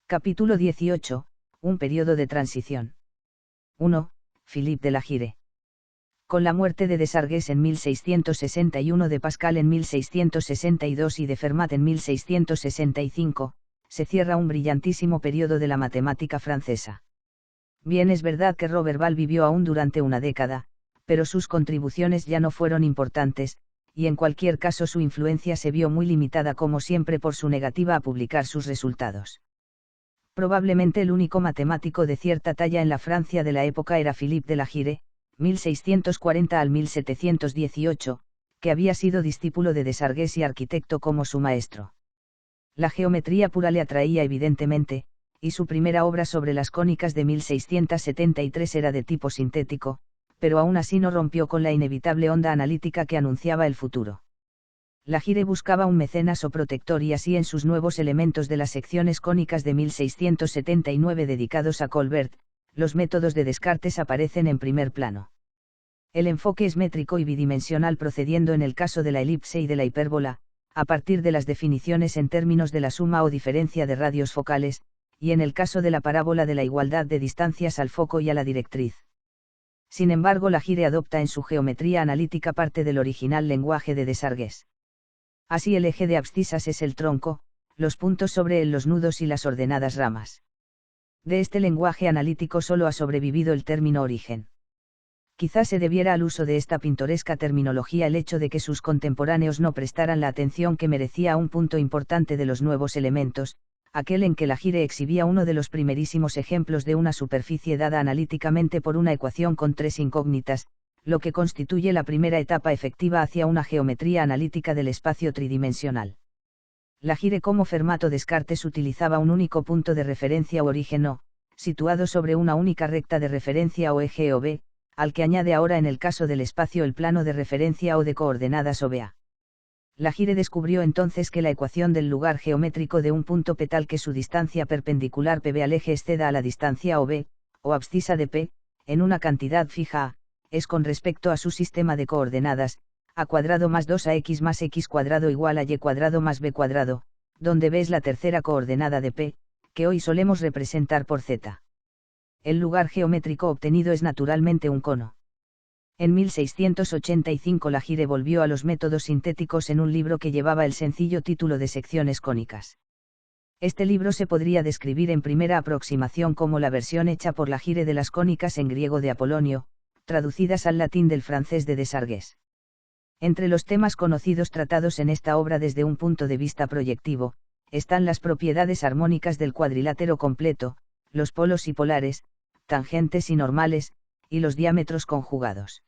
Capítulo 18. Un periodo de transición. 1. Philippe de la Gire. Con la muerte de Desargues en 1661, de Pascal en 1662 y de Fermat en 1665, se cierra un brillantísimo periodo de la matemática francesa. Bien, es verdad que Roberval vivió aún durante una década, pero sus contribuciones ya no fueron importantes, y en cualquier caso su influencia se vio muy limitada, como siempre, por su negativa a publicar sus resultados. Probablemente el único matemático de cierta talla en la Francia de la época era Philippe de la Gire, 1640 al 1718, que había sido discípulo de Desargues y arquitecto como su maestro. La geometría pura le atraía evidentemente, y su primera obra sobre las cónicas de 1673 era de tipo sintético, pero aún así no rompió con la inevitable onda analítica que anunciaba el futuro. La Gire buscaba un mecenas o protector, y así en sus nuevos elementos de las secciones cónicas de 1679 dedicados a Colbert, los métodos de Descartes aparecen en primer plano. El enfoque es métrico y bidimensional, procediendo en el caso de la elipse y de la hipérbola, a partir de las definiciones en términos de la suma o diferencia de radios focales, y en el caso de la parábola de la igualdad de distancias al foco y a la directriz. Sin embargo, la Gire adopta en su geometría analítica parte del original lenguaje de Desargues. Así, el eje de abscisas es el tronco, los puntos sobre él los nudos y las ordenadas ramas. De este lenguaje analítico solo ha sobrevivido el término origen. Quizás se debiera al uso de esta pintoresca terminología el hecho de que sus contemporáneos no prestaran la atención que merecía a un punto importante de los nuevos elementos, aquel en que la Gire exhibía uno de los primerísimos ejemplos de una superficie dada analíticamente por una ecuación con tres incógnitas, lo que constituye la primera etapa efectiva hacia una geometría analítica del espacio tridimensional. La Gire, como Fermat o Descartes, utilizaba un único punto de referencia o origen O, situado sobre una única recta de referencia o eje OB, al que añade ahora en el caso del espacio el plano de referencia o de coordenadas OBA. La Gire descubrió entonces que la ecuación del lugar geométrico de un punto P tal que su distancia perpendicular PB al eje exceda a la distancia OB, o abscisa de P, en una cantidad fija A, es con respecto a su sistema de coordenadas, a cuadrado más 2ax más x cuadrado igual a y cuadrado más b cuadrado, donde b es la tercera coordenada de P, que hoy solemos representar por z. El lugar geométrico obtenido es naturalmente un cono. En 1685 la Gire volvió a los métodos sintéticos en un libro que llevaba el sencillo título de Secciones cónicas. Este libro se podría describir en primera aproximación como la versión hecha por la Gire de las cónicas en griego de Apolonio, traducidas al latín del francés de Desargues. Entre los temas conocidos tratados en esta obra desde un punto de vista proyectivo, están las propiedades armónicas del cuadrilátero completo, los polos y polares, tangentes y normales, y los diámetros conjugados.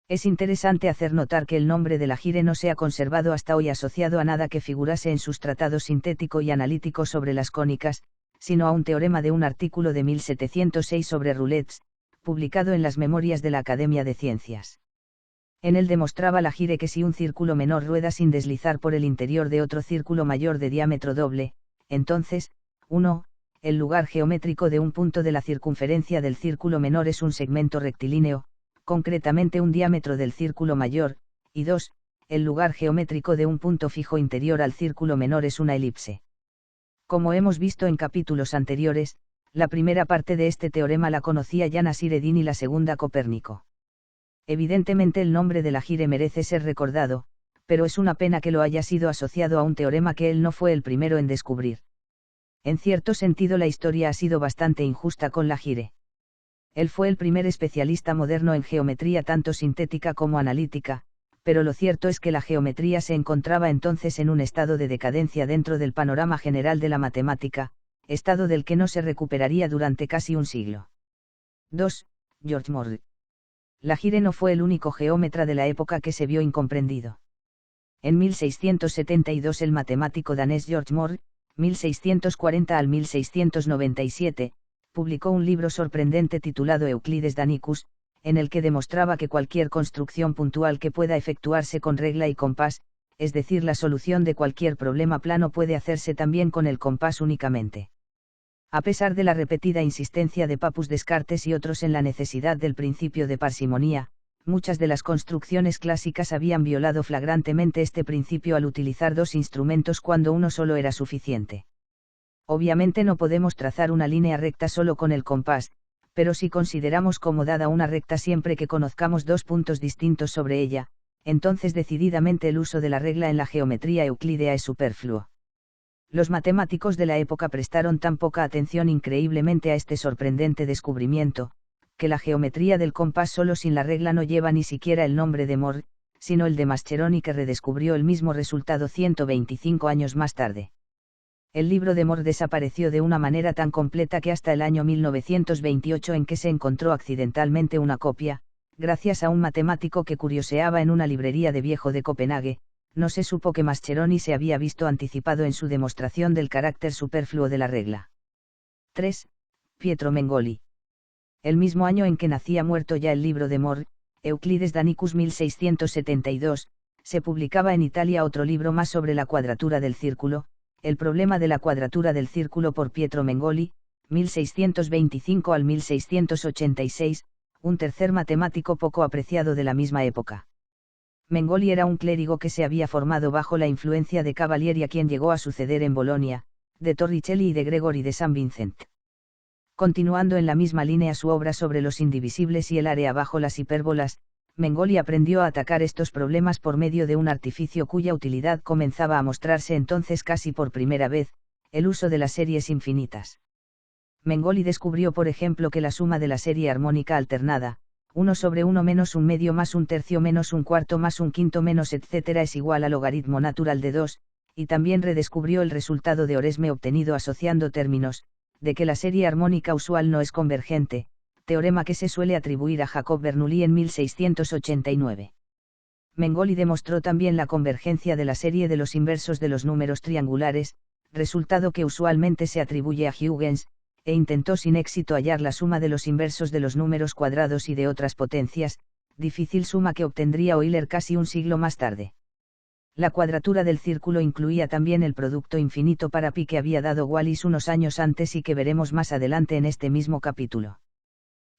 Es interesante hacer notar que el nombre de la Gire no se ha conservado hasta hoy asociado a nada que figurase en sus tratados sintético y analítico sobre las cónicas, sino a un teorema de un artículo de 1706 sobre roulettes, publicado en las Memorias de la Academia de Ciencias. En él demostraba la Gire que si un círculo menor rueda sin deslizar por el interior de otro círculo mayor de diámetro doble, entonces, 1, el lugar geométrico de un punto de la circunferencia del círculo menor es un segmento rectilíneo, concretamente un diámetro del círculo mayor, y 2, el lugar geométrico de un punto fijo interior al círculo menor es una elipse. Como hemos visto en capítulos anteriores, la primera parte de este teorema la conocía ya Nasir-Eddin y la segunda Copérnico. Evidentemente el nombre de la Gire merece ser recordado, pero es una pena que lo haya sido asociado a un teorema que él no fue el primero en descubrir. En cierto sentido la historia ha sido bastante injusta con la Gire. Él fue el primer especialista moderno en geometría tanto sintética como analítica, pero lo cierto es que la geometría se encontraba entonces en un estado de decadencia dentro del panorama general de la matemática, estado del que no se recuperaría durante casi un siglo. 2. George Moore. La Gire no fue el único geómetra de la época que se vio incomprendido. En 1672 el matemático danés George Moore, 1640 al 1697, publicó un libro sorprendente titulado Euclides Danicus, en el que demostraba que cualquier construcción puntual que pueda efectuarse con regla y compás, es decir, la solución de cualquier problema plano, puede hacerse también con el compás únicamente. A pesar de la repetida insistencia de Papus Descartes y otros en la necesidad del principio de parsimonía, muchas de las construcciones clásicas habían violado flagrantemente este principio al utilizar dos instrumentos cuando uno solo era suficiente. Obviamente no podemos trazar una línea recta solo con el compás, pero si consideramos como dada una recta siempre que conozcamos dos puntos distintos sobre ella, entonces decididamente el uso de la regla en la geometría euclídea es superfluo. Los matemáticos de la época prestaron tan poca atención increíblemente a este sorprendente descubrimiento, que la geometría del compás solo sin la regla no lleva ni siquiera el nombre de Moore, sino el de Mascheroni, que redescubrió el mismo resultado 125 años más tarde. El libro de Moore desapareció de una manera tan completa que hasta el año 1928, en que se encontró accidentalmente una copia, gracias a un matemático que curioseaba en una librería de viejo de Copenhague, no se supo que Mascheroni se había visto anticipado en su demostración del carácter superfluo de la regla. 3. Pietro Mengoli. El mismo año en que nacía muerto ya el libro de Moore, Euclides Danicus 1672, se publicaba en Italia otro libro más sobre la cuadratura del círculo, El problema de la cuadratura del círculo, por Pietro Mengoli, 1625 al 1686, un tercer matemático poco apreciado de la misma época. Mengoli era un clérigo que se había formado bajo la influencia de Cavalieri, a quien llegó a suceder en Bolonia, de Torricelli y de Gregory de San Vincent. Continuando en la misma línea su obra sobre los indivisibles y el área bajo las hipérbolas, Mengoli aprendió a atacar estos problemas por medio de un artificio cuya utilidad comenzaba a mostrarse entonces casi por primera vez, el uso de las series infinitas. Mengoli descubrió, por ejemplo, que la suma de la serie armónica alternada, 1 sobre 1 menos 1 medio más 1 tercio menos 1 cuarto más 1 quinto menos etc. es igual al logaritmo natural de 2, y también redescubrió el resultado de Oresme obtenido asociando términos, de que la serie armónica usual no es convergente, teorema que se suele atribuir a Jacob Bernoulli en 1689. Mengoli demostró también la convergencia de la serie de los inversos de los números triangulares, resultado que usualmente se atribuye a Huygens, e intentó sin éxito hallar la suma de los inversos de los números cuadrados y de otras potencias, difícil suma que obtendría Euler casi un siglo más tarde. La cuadratura del círculo incluía también el producto infinito para pi que había dado Wallis unos años antes y que veremos más adelante en este mismo capítulo.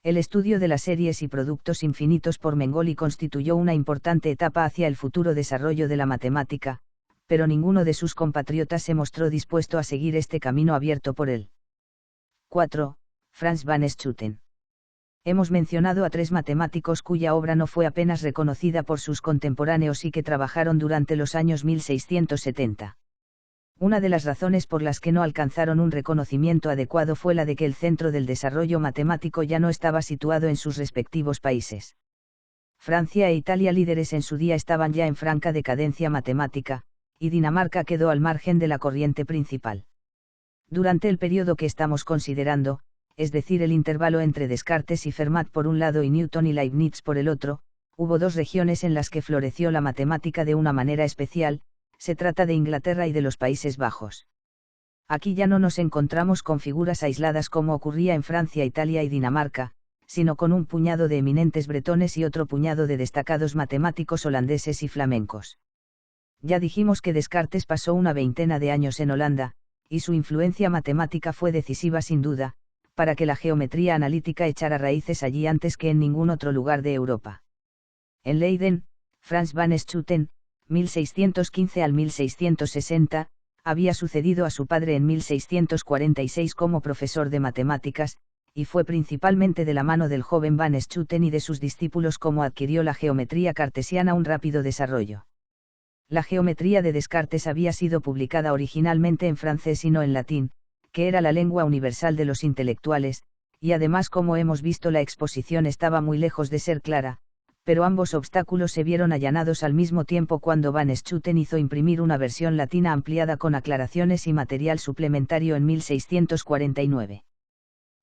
El estudio de las series y productos infinitos por Mengoli constituyó una importante etapa hacia el futuro desarrollo de la matemática, pero ninguno de sus compatriotas se mostró dispuesto a seguir este camino abierto por él. 4. Franz van Schooten. Hemos mencionado a tres matemáticos cuya obra no fue apenas reconocida por sus contemporáneos y que trabajaron durante los años 1670. Una de las razones por las que no alcanzaron un reconocimiento adecuado fue la de que el centro del desarrollo matemático ya no estaba situado en sus respectivos países. Francia e Italia, líderes en su día, estaban ya en franca decadencia matemática, y Dinamarca quedó al margen de la corriente principal. Durante el periodo que estamos considerando, es decir, el intervalo entre Descartes y Fermat por un lado y Newton y Leibniz por el otro, hubo dos regiones en las que floreció la matemática de una manera especial. Se trata de Inglaterra y de los Países Bajos. Aquí ya no nos encontramos con figuras aisladas como ocurría en Francia, Italia y Dinamarca, sino con un puñado de eminentes bretones y otro puñado de destacados matemáticos holandeses y flamencos. Ya dijimos que Descartes pasó una veintena de años en Holanda, y su influencia matemática fue decisiva sin duda, para que la geometría analítica echara raíces allí antes que en ningún otro lugar de Europa. En Leiden, Franz van Schooten, 1615 al 1660, había sucedido a su padre en 1646 como profesor de matemáticas, y fue principalmente de la mano del joven van Schooten y de sus discípulos como adquirió la geometría cartesiana un rápido desarrollo. La geometría de Descartes había sido publicada originalmente en francés y no en latín, que era la lengua universal de los intelectuales, y además, como hemos visto, la exposición estaba muy lejos de ser clara, pero ambos obstáculos se vieron allanados al mismo tiempo cuando van Schooten hizo imprimir una versión latina ampliada con aclaraciones y material suplementario en 1649.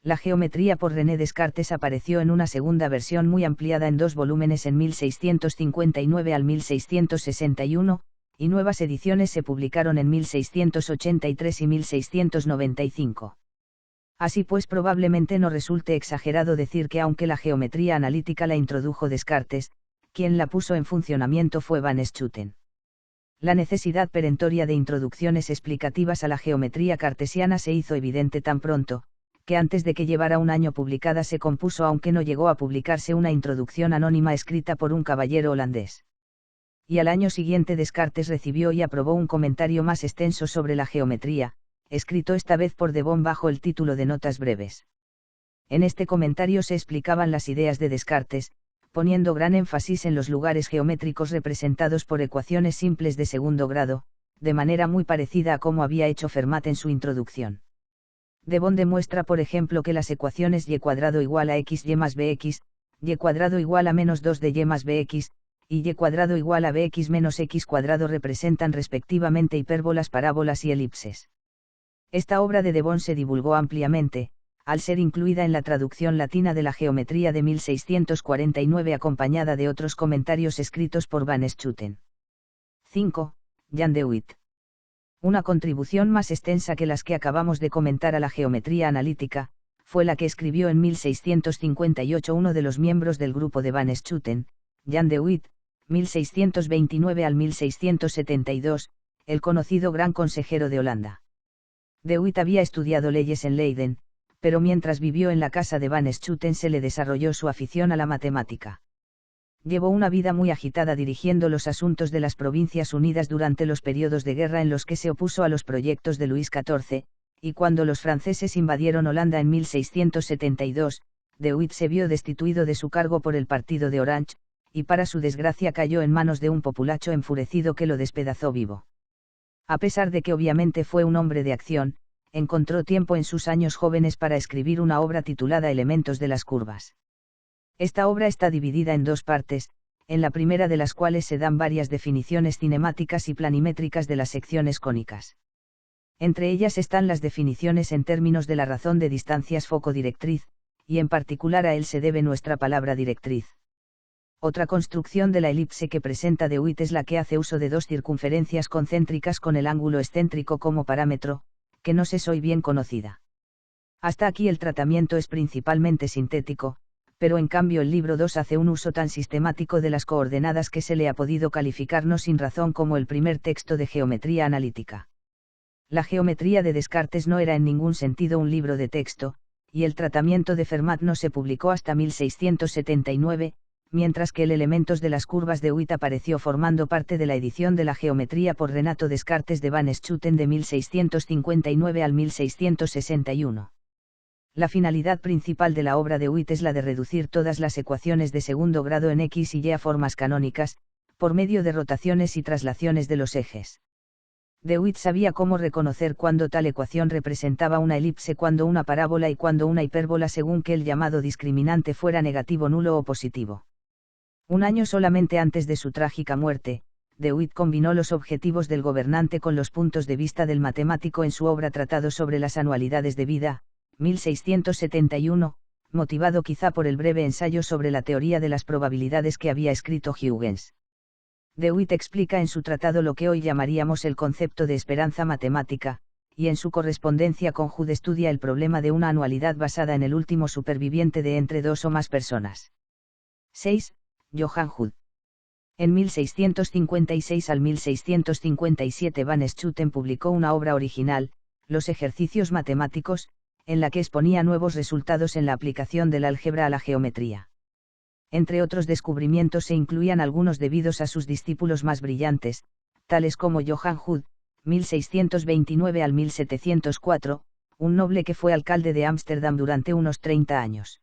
La geometría por René Descartes apareció en una segunda versión muy ampliada en 2 volúmenes en 1659 al 1661, y nuevas ediciones se publicaron en 1683 y 1695. Así pues, probablemente no resulte exagerado decir que aunque la geometría analítica la introdujo Descartes, quien la puso en funcionamiento fue van Schooten. La necesidad perentoria de introducciones explicativas a la geometría cartesiana se hizo evidente tan pronto, que antes de que llevara un año publicada se compuso, aunque no llegó a publicarse, una introducción anónima escrita por un caballero holandés. Y al año siguiente Descartes recibió y aprobó un comentario más extenso sobre la geometría, escrito esta vez por de Boom bajo el título de Notas breves. En este comentario se explicaban las ideas de Descartes, poniendo gran énfasis en los lugares geométricos representados por ecuaciones simples de segundo grado, de manera muy parecida a como había hecho Fermat en su introducción. De Boom demuestra por ejemplo que las ecuaciones y cuadrado igual a x y más bx, y cuadrado igual a menos 2 de y más bx, y cuadrado igual a bx menos x cuadrado representan respectivamente hipérbolas, parábolas y elipses. Esta obra de Boom se divulgó ampliamente, al ser incluida en la traducción latina de la geometría de 1649 acompañada de otros comentarios escritos por Van Schuten. 5. Jan de Witt. Una contribución más extensa que las que acabamos de comentar a la geometría analítica, fue la que escribió en 1658 uno de los miembros del grupo de Van Schuten, Jan de Witt, 1629 al 1672, el conocido gran consejero de Holanda. De Witt había estudiado leyes en Leiden, pero mientras vivió en la casa de Van Schuten se le desarrolló su afición a la matemática. Llevó una vida muy agitada dirigiendo los asuntos de las Provincias Unidas durante los periodos de guerra en los que se opuso a los proyectos de Luis XIV, y cuando los franceses invadieron Holanda en 1672, De Witt se vio destituido de su cargo por el partido de Orange, y para su desgracia cayó en manos de un populacho enfurecido que lo despedazó vivo. A pesar de que obviamente fue un hombre de acción, encontró tiempo en sus años jóvenes para escribir una obra titulada Elementos de las curvas. Esta obra está dividida en dos partes, en la primera de las cuales se dan varias definiciones cinemáticas y planimétricas de las secciones cónicas. Entre ellas están las definiciones en términos de la razón de distancias foco-directriz, y en particular a él se debe nuestra palabra directriz. Otra construcción de la elipse que presenta De Witt es la que hace uso de dos circunferencias concéntricas con el ángulo excéntrico como parámetro, que no es hoy bien conocida. Hasta aquí el tratamiento es principalmente sintético, pero en cambio el libro 2 hace un uso tan sistemático de las coordenadas que se le ha podido calificar no sin razón como el primer texto de geometría analítica. La geometría de Descartes no era en ningún sentido un libro de texto, y el tratamiento de Fermat no se publicó hasta 1679, mientras que el Elementos de las curvas de Witt apareció formando parte de la edición de la geometría por Renato Descartes de Van Schuten de 1659 al 1661. La finalidad principal de la obra de Witt es la de reducir todas las ecuaciones de segundo grado en X y Y a formas canónicas, por medio de rotaciones y traslaciones de los ejes. De Witt sabía cómo reconocer cuándo tal ecuación representaba una elipse, cuándo una parábola y cuándo una hipérbola según que el llamado discriminante fuera negativo, nulo o positivo. Un año solamente antes de su trágica muerte, De Witt combinó los objetivos del gobernante con los puntos de vista del matemático en su obra Tratado sobre las anualidades de vida, 1671, motivado quizá por el breve ensayo sobre la teoría de las probabilidades que había escrito Huygens. De Witt explica en su tratado lo que hoy llamaríamos el concepto de esperanza matemática, y en su correspondencia con Hud estudia el problema de una anualidad basada en el último superviviente de entre dos o más personas. 6. Johann Hud. En 1656 al 1657 Van Schuten publicó una obra original, Los ejercicios matemáticos, en la que exponía nuevos resultados en la aplicación del álgebra a la geometría. Entre otros descubrimientos se incluían algunos debidos a sus discípulos más brillantes, tales como Johann Hud, 1629 al 1704, un noble que fue alcalde de Ámsterdam durante unos 30 años.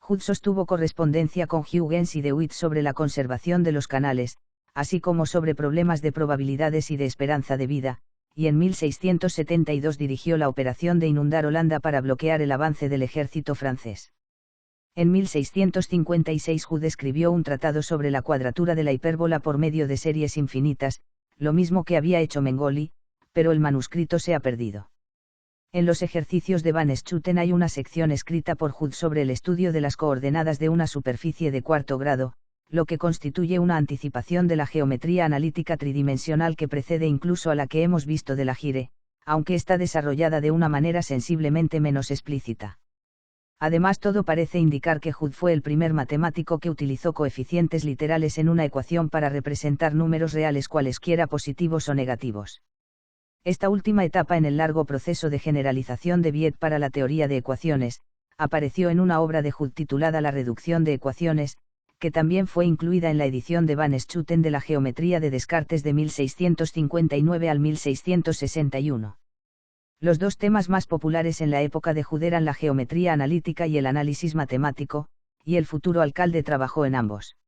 Hud sostuvo correspondencia con Huygens y De Witt sobre la conservación de los canales, así como sobre problemas de probabilidades y de esperanza de vida, y en 1672 dirigió la operación de inundar Holanda para bloquear el avance del ejército francés. En 1656 Hud escribió un tratado sobre la cuadratura de la hipérbola por medio de series infinitas, lo mismo que había hecho Mengoli, pero el manuscrito se ha perdido. En los ejercicios de Van Schuten hay una sección escrita por Hud sobre el estudio de las coordenadas de una superficie de cuarto grado, lo que constituye una anticipación de la geometría analítica tridimensional que precede incluso a la que hemos visto de la Gire, aunque está desarrollada de una manera sensiblemente menos explícita. Además, todo parece indicar que Hud fue el primer matemático que utilizó coeficientes literales en una ecuación para representar números reales cualesquiera positivos o negativos. Esta última etapa en el largo proceso de generalización de Viet para la teoría de ecuaciones, apareció en una obra de Hud titulada La reducción de ecuaciones, que también fue incluida en la edición de Van Schuten de la geometría de Descartes de 1659 al 1661. Los dos temas más populares en la época de Hood eran la geometría analítica y el análisis matemático, y el futuro alcalde trabajó en ambos.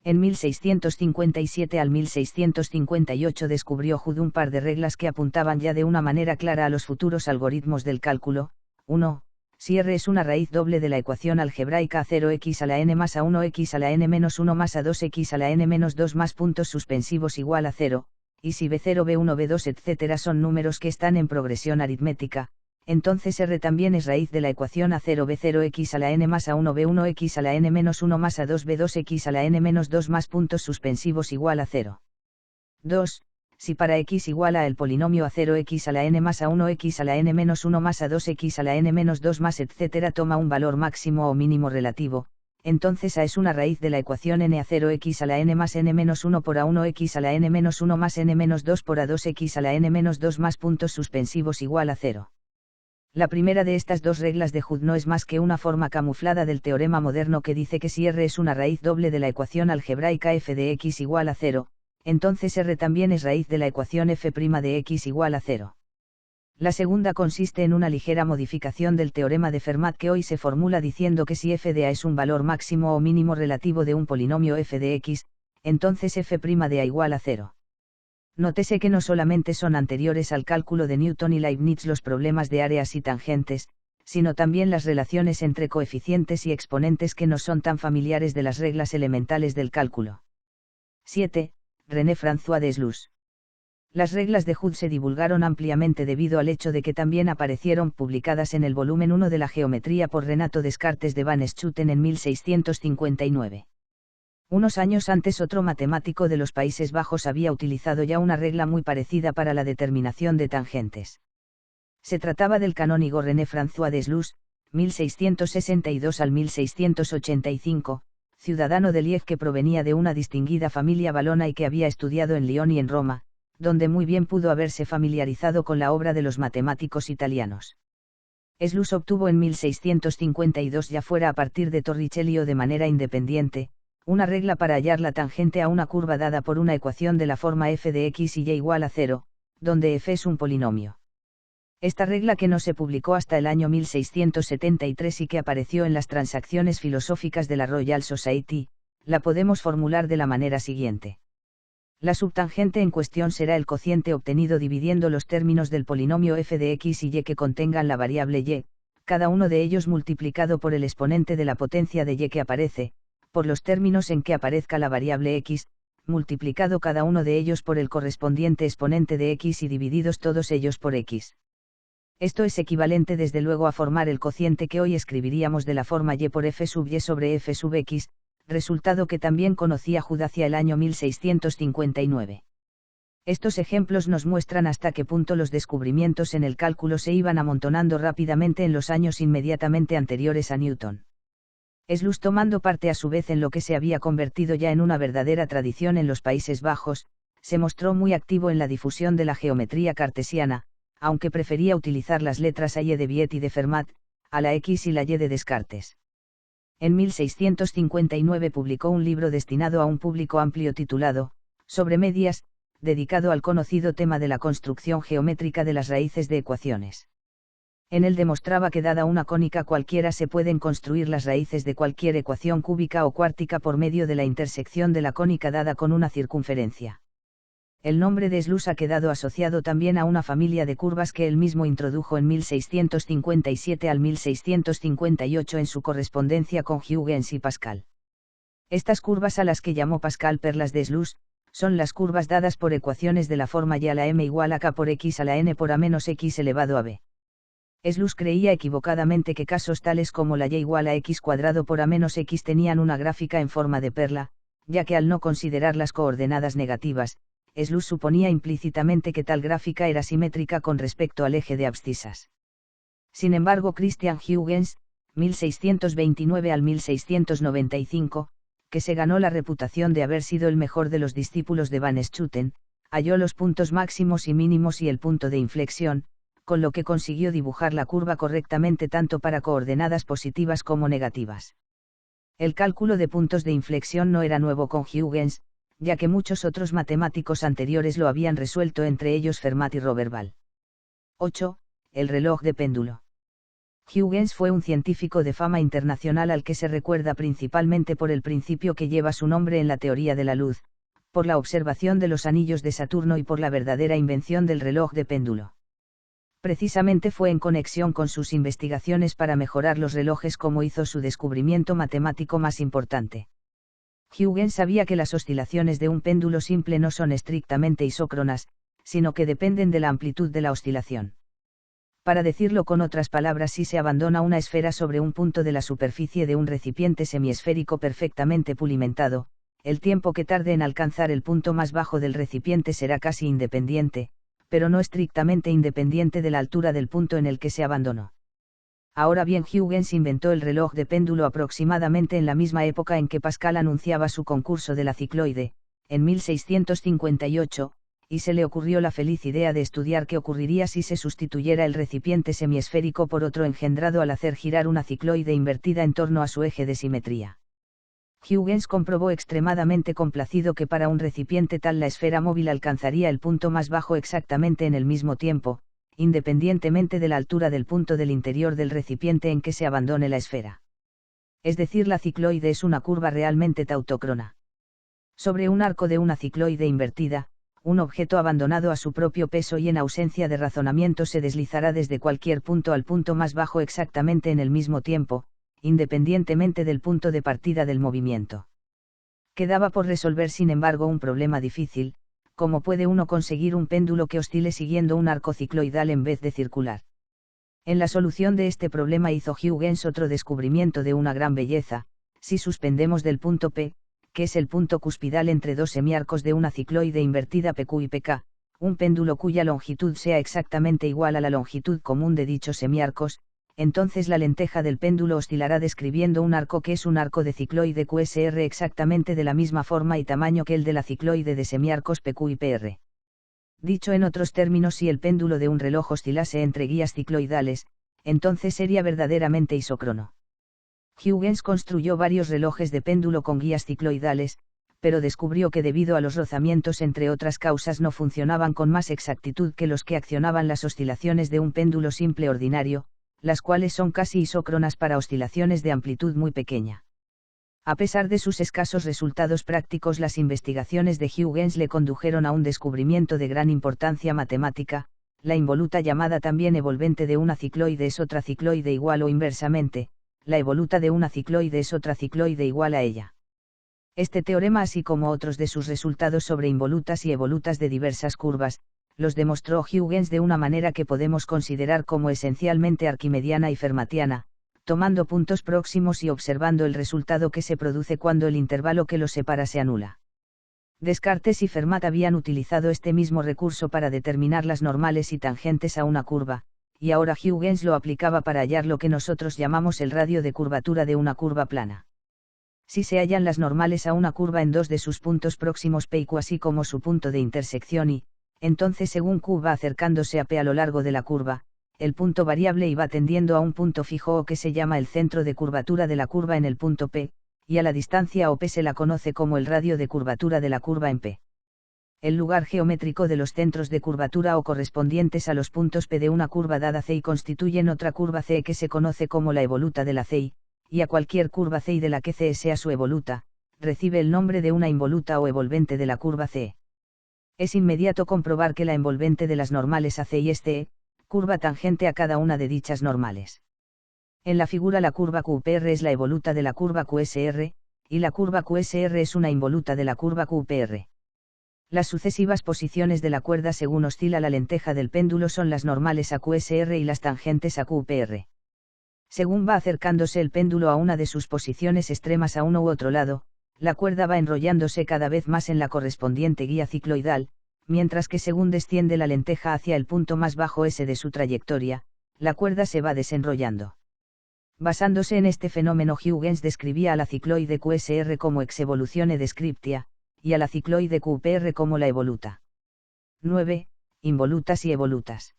En 1657 al 1658 descubrió Hood un par de reglas que apuntaban ya de una manera clara a los futuros algoritmos del cálculo. 1. Si R es una raíz doble de la ecuación algebraica a0x a la n más a 1x a la n menos 1 más a 2x a la n menos 2 más puntos suspensivos igual a 0, y si B0, B1, B2, etc. son números que están en progresión aritmética, entonces R también es raíz de la ecuación A0 B0 x a la n más a 1 B1 x a la n menos 1 más a 2 B2 x a la n menos 2 más puntos suspensivos igual a 0. 2. Si para x igual a el polinomio A0 x a la n más a 1 x a la n menos 1 más a 2 x a la n menos 2 más etc. toma un valor máximo o mínimo relativo, entonces A es una raíz de la ecuación n a 0 x a la n más n menos 1 por a 1 x a la n menos 1 más n menos 2 por a 2 x a la n menos 2 más puntos suspensivos igual a 0. La primera de estas dos reglas de Hood no es más que una forma camuflada del teorema moderno que dice que si R es una raíz doble de la ecuación algebraica f de x igual a 0, entonces R también es raíz de la ecuación f' de x igual a 0. La segunda consiste en una ligera modificación del teorema de Fermat que hoy se formula diciendo que si f de a es un valor máximo o mínimo relativo de un polinomio f de x, entonces f' de a igual a 0. Nótese que no solamente son anteriores al cálculo de Newton y Leibniz los problemas de áreas y tangentes, sino también las relaciones entre coeficientes y exponentes que no son tan familiares de las reglas elementales del cálculo. 7. René François Desluys. Las reglas de Hood se divulgaron ampliamente debido al hecho de que también aparecieron publicadas en el volumen 1 de la geometría por Renato Descartes de Van Schooten en 1659. Unos años antes otro matemático de los Países Bajos había utilizado ya una regla muy parecida para la determinación de tangentes. Se trataba del canónigo René François Desluys, 1662 al 1685, ciudadano de Liege que provenía de una distinguida familia valona y que había estudiado en Lyon y en Roma, donde muy bien pudo haberse familiarizado con la obra de los matemáticos italianos. Desluys obtuvo en 1652 ya fuera a partir de Torricelli o de manera independiente, una regla para hallar la tangente a una curva dada por una ecuación de la forma f de x y y igual a 0, donde f es un polinomio. Esta regla que no se publicó hasta el año 1673 y que apareció en las transacciones filosóficas de la Royal Society, la podemos formular de la manera siguiente. La subtangente en cuestión será el cociente obtenido dividiendo los términos del polinomio f de x y que contengan la variable y, cada uno de ellos multiplicado por el exponente de la potencia de y que aparece, por los términos en que aparezca la variable x, multiplicado cada uno de ellos por el correspondiente exponente de x y divididos todos ellos por x. Esto es equivalente desde luego a formar el cociente que hoy escribiríamos de la forma y por f sub y sobre f sub x, resultado que también conocía Hood hacia el año 1659. Estos ejemplos nos muestran hasta qué punto los descubrimientos en el cálculo se iban amontonando rápidamente en los años inmediatamente anteriores a Newton. Desluys, tomando parte a su vez en lo que se había convertido ya en una verdadera tradición en los Países Bajos, se mostró muy activo en la difusión de la geometría cartesiana, aunque prefería utilizar las letras a y de Viet y de Fermat, a la x y la y de Descartes. En 1659 publicó un libro destinado a un público amplio titulado, Sobre medias, dedicado al conocido tema de la construcción geométrica de las raíces de ecuaciones. En él demostraba que dada una cónica cualquiera se pueden construir las raíces de cualquier ecuación cúbica o cuártica por medio de la intersección de la cónica dada con una circunferencia. El nombre de Desluys ha quedado asociado también a una familia de curvas que él mismo introdujo en 1657 al 1658 en su correspondencia con Huygens y Pascal. Estas curvas, a las que llamó Pascal perlas de Desluys, son las curvas dadas por ecuaciones de la forma y a la m igual a k por x a la n por a menos x elevado a b. Desluys creía equivocadamente que casos tales como la y igual a x cuadrado por a menos x tenían una gráfica en forma de perla, ya que al no considerar las coordenadas negativas, Desluys suponía implícitamente que tal gráfica era simétrica con respecto al eje de abscisas. Sin embargo, Christian Huygens, 1629 al 1695, que se ganó la reputación de haber sido el mejor de los discípulos de Van Schooten, halló los puntos máximos y mínimos y el punto de inflexión, con lo que consiguió dibujar la curva correctamente tanto para coordenadas positivas como negativas. El cálculo de puntos de inflexión no era nuevo con Huygens, ya que muchos otros matemáticos anteriores lo habían resuelto, entre ellos Fermat y Roberval. 8. el reloj de péndulo. Huygens fue un científico de fama internacional al que se recuerda principalmente por el principio que lleva su nombre en la teoría de la luz, por la observación de los anillos de Saturno y por la verdadera invención del reloj de péndulo. Precisamente fue en conexión con sus investigaciones para mejorar los relojes como hizo su descubrimiento matemático más importante. Huygens sabía que las oscilaciones de un péndulo simple no son estrictamente isócronas, sino que dependen de la amplitud de la oscilación. Para decirlo con otras palabras, si se abandona una esfera sobre un punto de la superficie de un recipiente semiesférico perfectamente pulimentado, el tiempo que tarde en alcanzar el punto más bajo del recipiente será casi independiente, pero no estrictamente independiente de la altura del punto en el que se abandonó. Ahora bien, Huygens inventó el reloj de péndulo aproximadamente en la misma época en que Pascal anunciaba su concurso de la cicloide, en 1658, y se le ocurrió la feliz idea de estudiar qué ocurriría si se sustituyera el recipiente semiesférico por otro engendrado al hacer girar una cicloide invertida en torno a su eje de simetría. Huygens comprobó extremadamente complacido que para un recipiente tal la esfera móvil alcanzaría el punto más bajo exactamente en el mismo tiempo, independientemente de la altura del punto del interior del recipiente en que se abandone la esfera. Es decir, la cicloide es una curva realmente tautócrona. Sobre un arco de una cicloide invertida, un objeto abandonado a su propio peso y en ausencia de razonamiento se deslizará desde cualquier punto al punto más bajo exactamente en el mismo tiempo, independientemente del punto de partida del movimiento. Quedaba por resolver sin embargo un problema difícil: ¿cómo puede uno conseguir un péndulo que oscile siguiendo un arco cicloidal en vez de circular? En la solución de este problema hizo Huygens otro descubrimiento de una gran belleza: si suspendemos del punto P, que es el punto cuspidal entre dos semiarcos de una cicloide invertida PQ y PK, un péndulo cuya longitud sea exactamente igual a la longitud común de dichos semiarcos, entonces la lenteja del péndulo oscilará describiendo un arco que es un arco de cicloide QSR exactamente de la misma forma y tamaño que el de la cicloide de semiarcos PQ y PR. Dicho en otros términos, si el péndulo de un reloj oscilase entre guías cicloidales, entonces sería verdaderamente isócrono. Huygens construyó varios relojes de péndulo con guías cicloidales, pero descubrió que debido a los rozamientos entre otras causas no funcionaban con más exactitud que los que accionaban las oscilaciones de un péndulo simple ordinario, las cuales son casi isócronas para oscilaciones de amplitud muy pequeña. A pesar de sus escasos resultados prácticos, las investigaciones de Huygens le condujeron a un descubrimiento de gran importancia matemática: la involuta llamada también evolvente de una cicloide es otra cicloide igual o inversamente, la evoluta de una cicloide es otra cicloide igual a ella. Este teorema, así como otros de sus resultados sobre involutas y evolutas de diversas curvas, los demostró Huygens de una manera que podemos considerar como esencialmente arquimediana y fermatiana, tomando puntos próximos y observando el resultado que se produce cuando el intervalo que los separa se anula. Descartes y Fermat habían utilizado este mismo recurso para determinar las normales y tangentes a una curva, y ahora Huygens lo aplicaba para hallar lo que nosotros llamamos el radio de curvatura de una curva plana. Si se hallan las normales a una curva en dos de sus puntos próximos P y Q así como su punto de intersección y, entonces según Q va acercándose a P a lo largo de la curva, el punto variable y va tendiendo a un punto fijo o que se llama el centro de curvatura de la curva en el punto P, y a la distancia o P se la conoce como el radio de curvatura de la curva en P. El lugar geométrico de los centros de curvatura o correspondientes a los puntos P de una curva dada C y constituyen otra curva C que se conoce como la evoluta de la CI, y a cualquier curva CI de la que C sea su evoluta, recibe el nombre de una involuta o evolvente de la curva C. Es inmediato comprobar que la envolvente de las normales AC y es CE, curva tangente a cada una de dichas normales. En la figura la curva QPR es la evoluta de la curva QSR, y la curva QSR es una involuta de la curva QPR. Las sucesivas posiciones de la cuerda según oscila la lenteja del péndulo son las normales a QSR y las tangentes a QPR. Según va acercándose el péndulo a una de sus posiciones extremas a uno u otro lado, la cuerda va enrollándose cada vez más en la correspondiente guía cicloidal, mientras que según desciende la lenteja hacia el punto más bajo S de su trayectoria, la cuerda se va desenrollando. Basándose en este fenómeno, Huygens describía a la cicloide QSR como exevoluzione descriptia, y a la cicloide QPR como la evoluta. 9. Involutas y evolutas.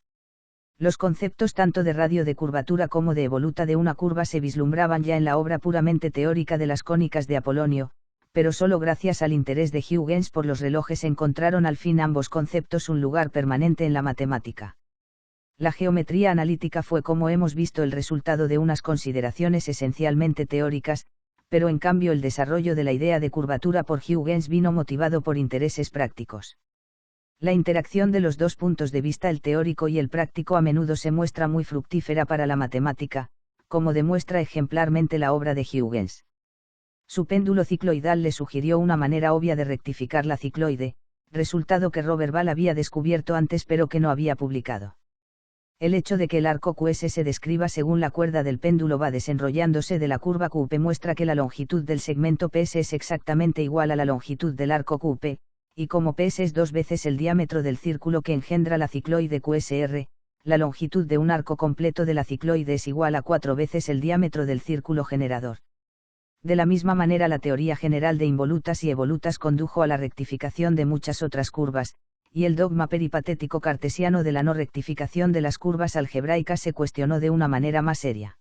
Los conceptos tanto de radio de curvatura como de evoluta de una curva se vislumbraban ya en la obra puramente teórica de las cónicas de Apolonio, pero solo gracias al interés de Huygens por los relojes encontraron al fin ambos conceptos un lugar permanente en la matemática. La geometría analítica fue, como hemos visto, el resultado de unas consideraciones esencialmente teóricas, pero en cambio el desarrollo de la idea de curvatura por Huygens vino motivado por intereses prácticos. La interacción de los dos puntos de vista, el teórico y el práctico, a menudo se muestra muy fructífera para la matemática, como demuestra ejemplarmente la obra de Huygens. Su péndulo cicloidal le sugirió una manera obvia de rectificar la cicloide, resultado que Robert Ball había descubierto antes pero que no había publicado. El hecho de que el arco QS se describa según la cuerda del péndulo va desenrollándose de la curva QP muestra que la longitud del segmento PS es exactamente igual a la longitud del arco QP, y como PS es 2 veces el diámetro del círculo que engendra la cicloide QSR, la longitud de un arco completo de la cicloide es igual a 4 veces el diámetro del círculo generador. De la misma manera, la teoría general de involutas y evolutas condujo a la rectificación de muchas otras curvas, y el dogma peripatético cartesiano de la no rectificación de las curvas algebraicas se cuestionó de una manera más seria.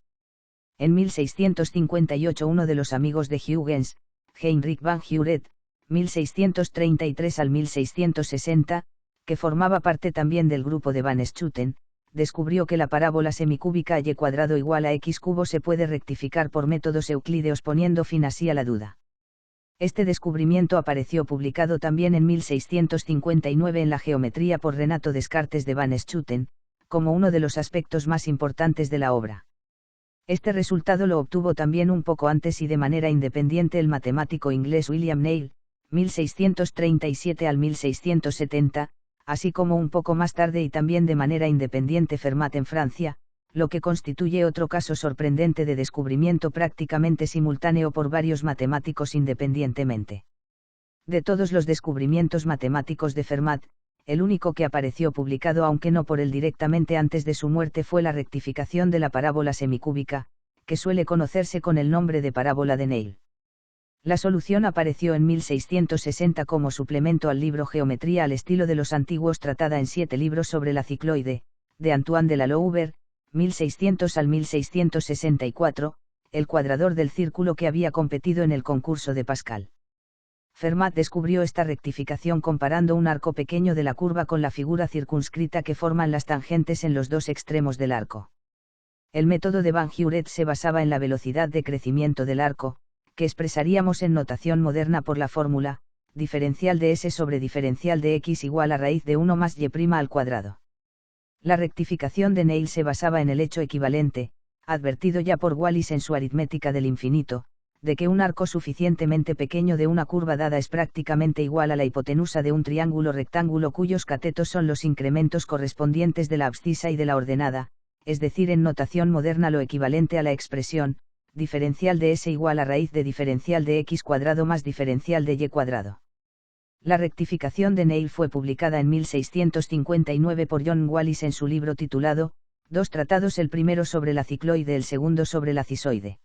En 1658 uno de los amigos de Huygens, Heinrich van Huret, 1633 al 1660, que formaba parte también del grupo de Van Schooten, descubrió que la parábola semicúbica y cuadrado igual a x cubo se puede rectificar por métodos euclídeos, poniendo fin así a la duda. Este descubrimiento apareció publicado también en 1659 en la Geometría por Renato Descartes de Van Schooten, como uno de los aspectos más importantes de la obra. Este resultado lo obtuvo también un poco antes y de manera independiente el matemático inglés William Neil, 1637 al 1670, así como un poco más tarde y también de manera independiente Fermat en Francia, lo que constituye otro caso sorprendente de descubrimiento prácticamente simultáneo por varios matemáticos independientemente. De todos los descubrimientos matemáticos de Fermat, el único que apareció publicado, aunque no por él directamente antes de su muerte, fue la rectificación de la parábola semicúbica, que suele conocerse con el nombre de parábola de Neil. La solución apareció en 1660 como suplemento al libro Geometría al estilo de los antiguos, tratada en 7 libros sobre la cicloide, de Antoine de la Louver, 1600 al 1664, el cuadrador del círculo que había competido en el concurso de Pascal. Fermat descubrió esta rectificación comparando un arco pequeño de la curva con la figura circunscrita que forman las tangentes en los dos extremos del arco. El método de Van Huret se basaba en la velocidad de crecimiento del arco, que expresaríamos en notación moderna por la fórmula, diferencial de S sobre diferencial de X igual a raíz de 1 más Y' al cuadrado. La rectificación de Neil se basaba en el hecho equivalente, advertido ya por Wallis en su aritmética del infinito, de que un arco suficientemente pequeño de una curva dada es prácticamente igual a la hipotenusa de un triángulo rectángulo cuyos catetos son los incrementos correspondientes de la abscisa y de la ordenada, es decir, en notación moderna lo equivalente a la expresión, diferencial de S igual a raíz de diferencial de X cuadrado más diferencial de Y cuadrado. La rectificación de Neil fue publicada en 1659 por John Wallis en su libro titulado, Dos tratados, el primero sobre la cicloide, el segundo sobre la cisoide.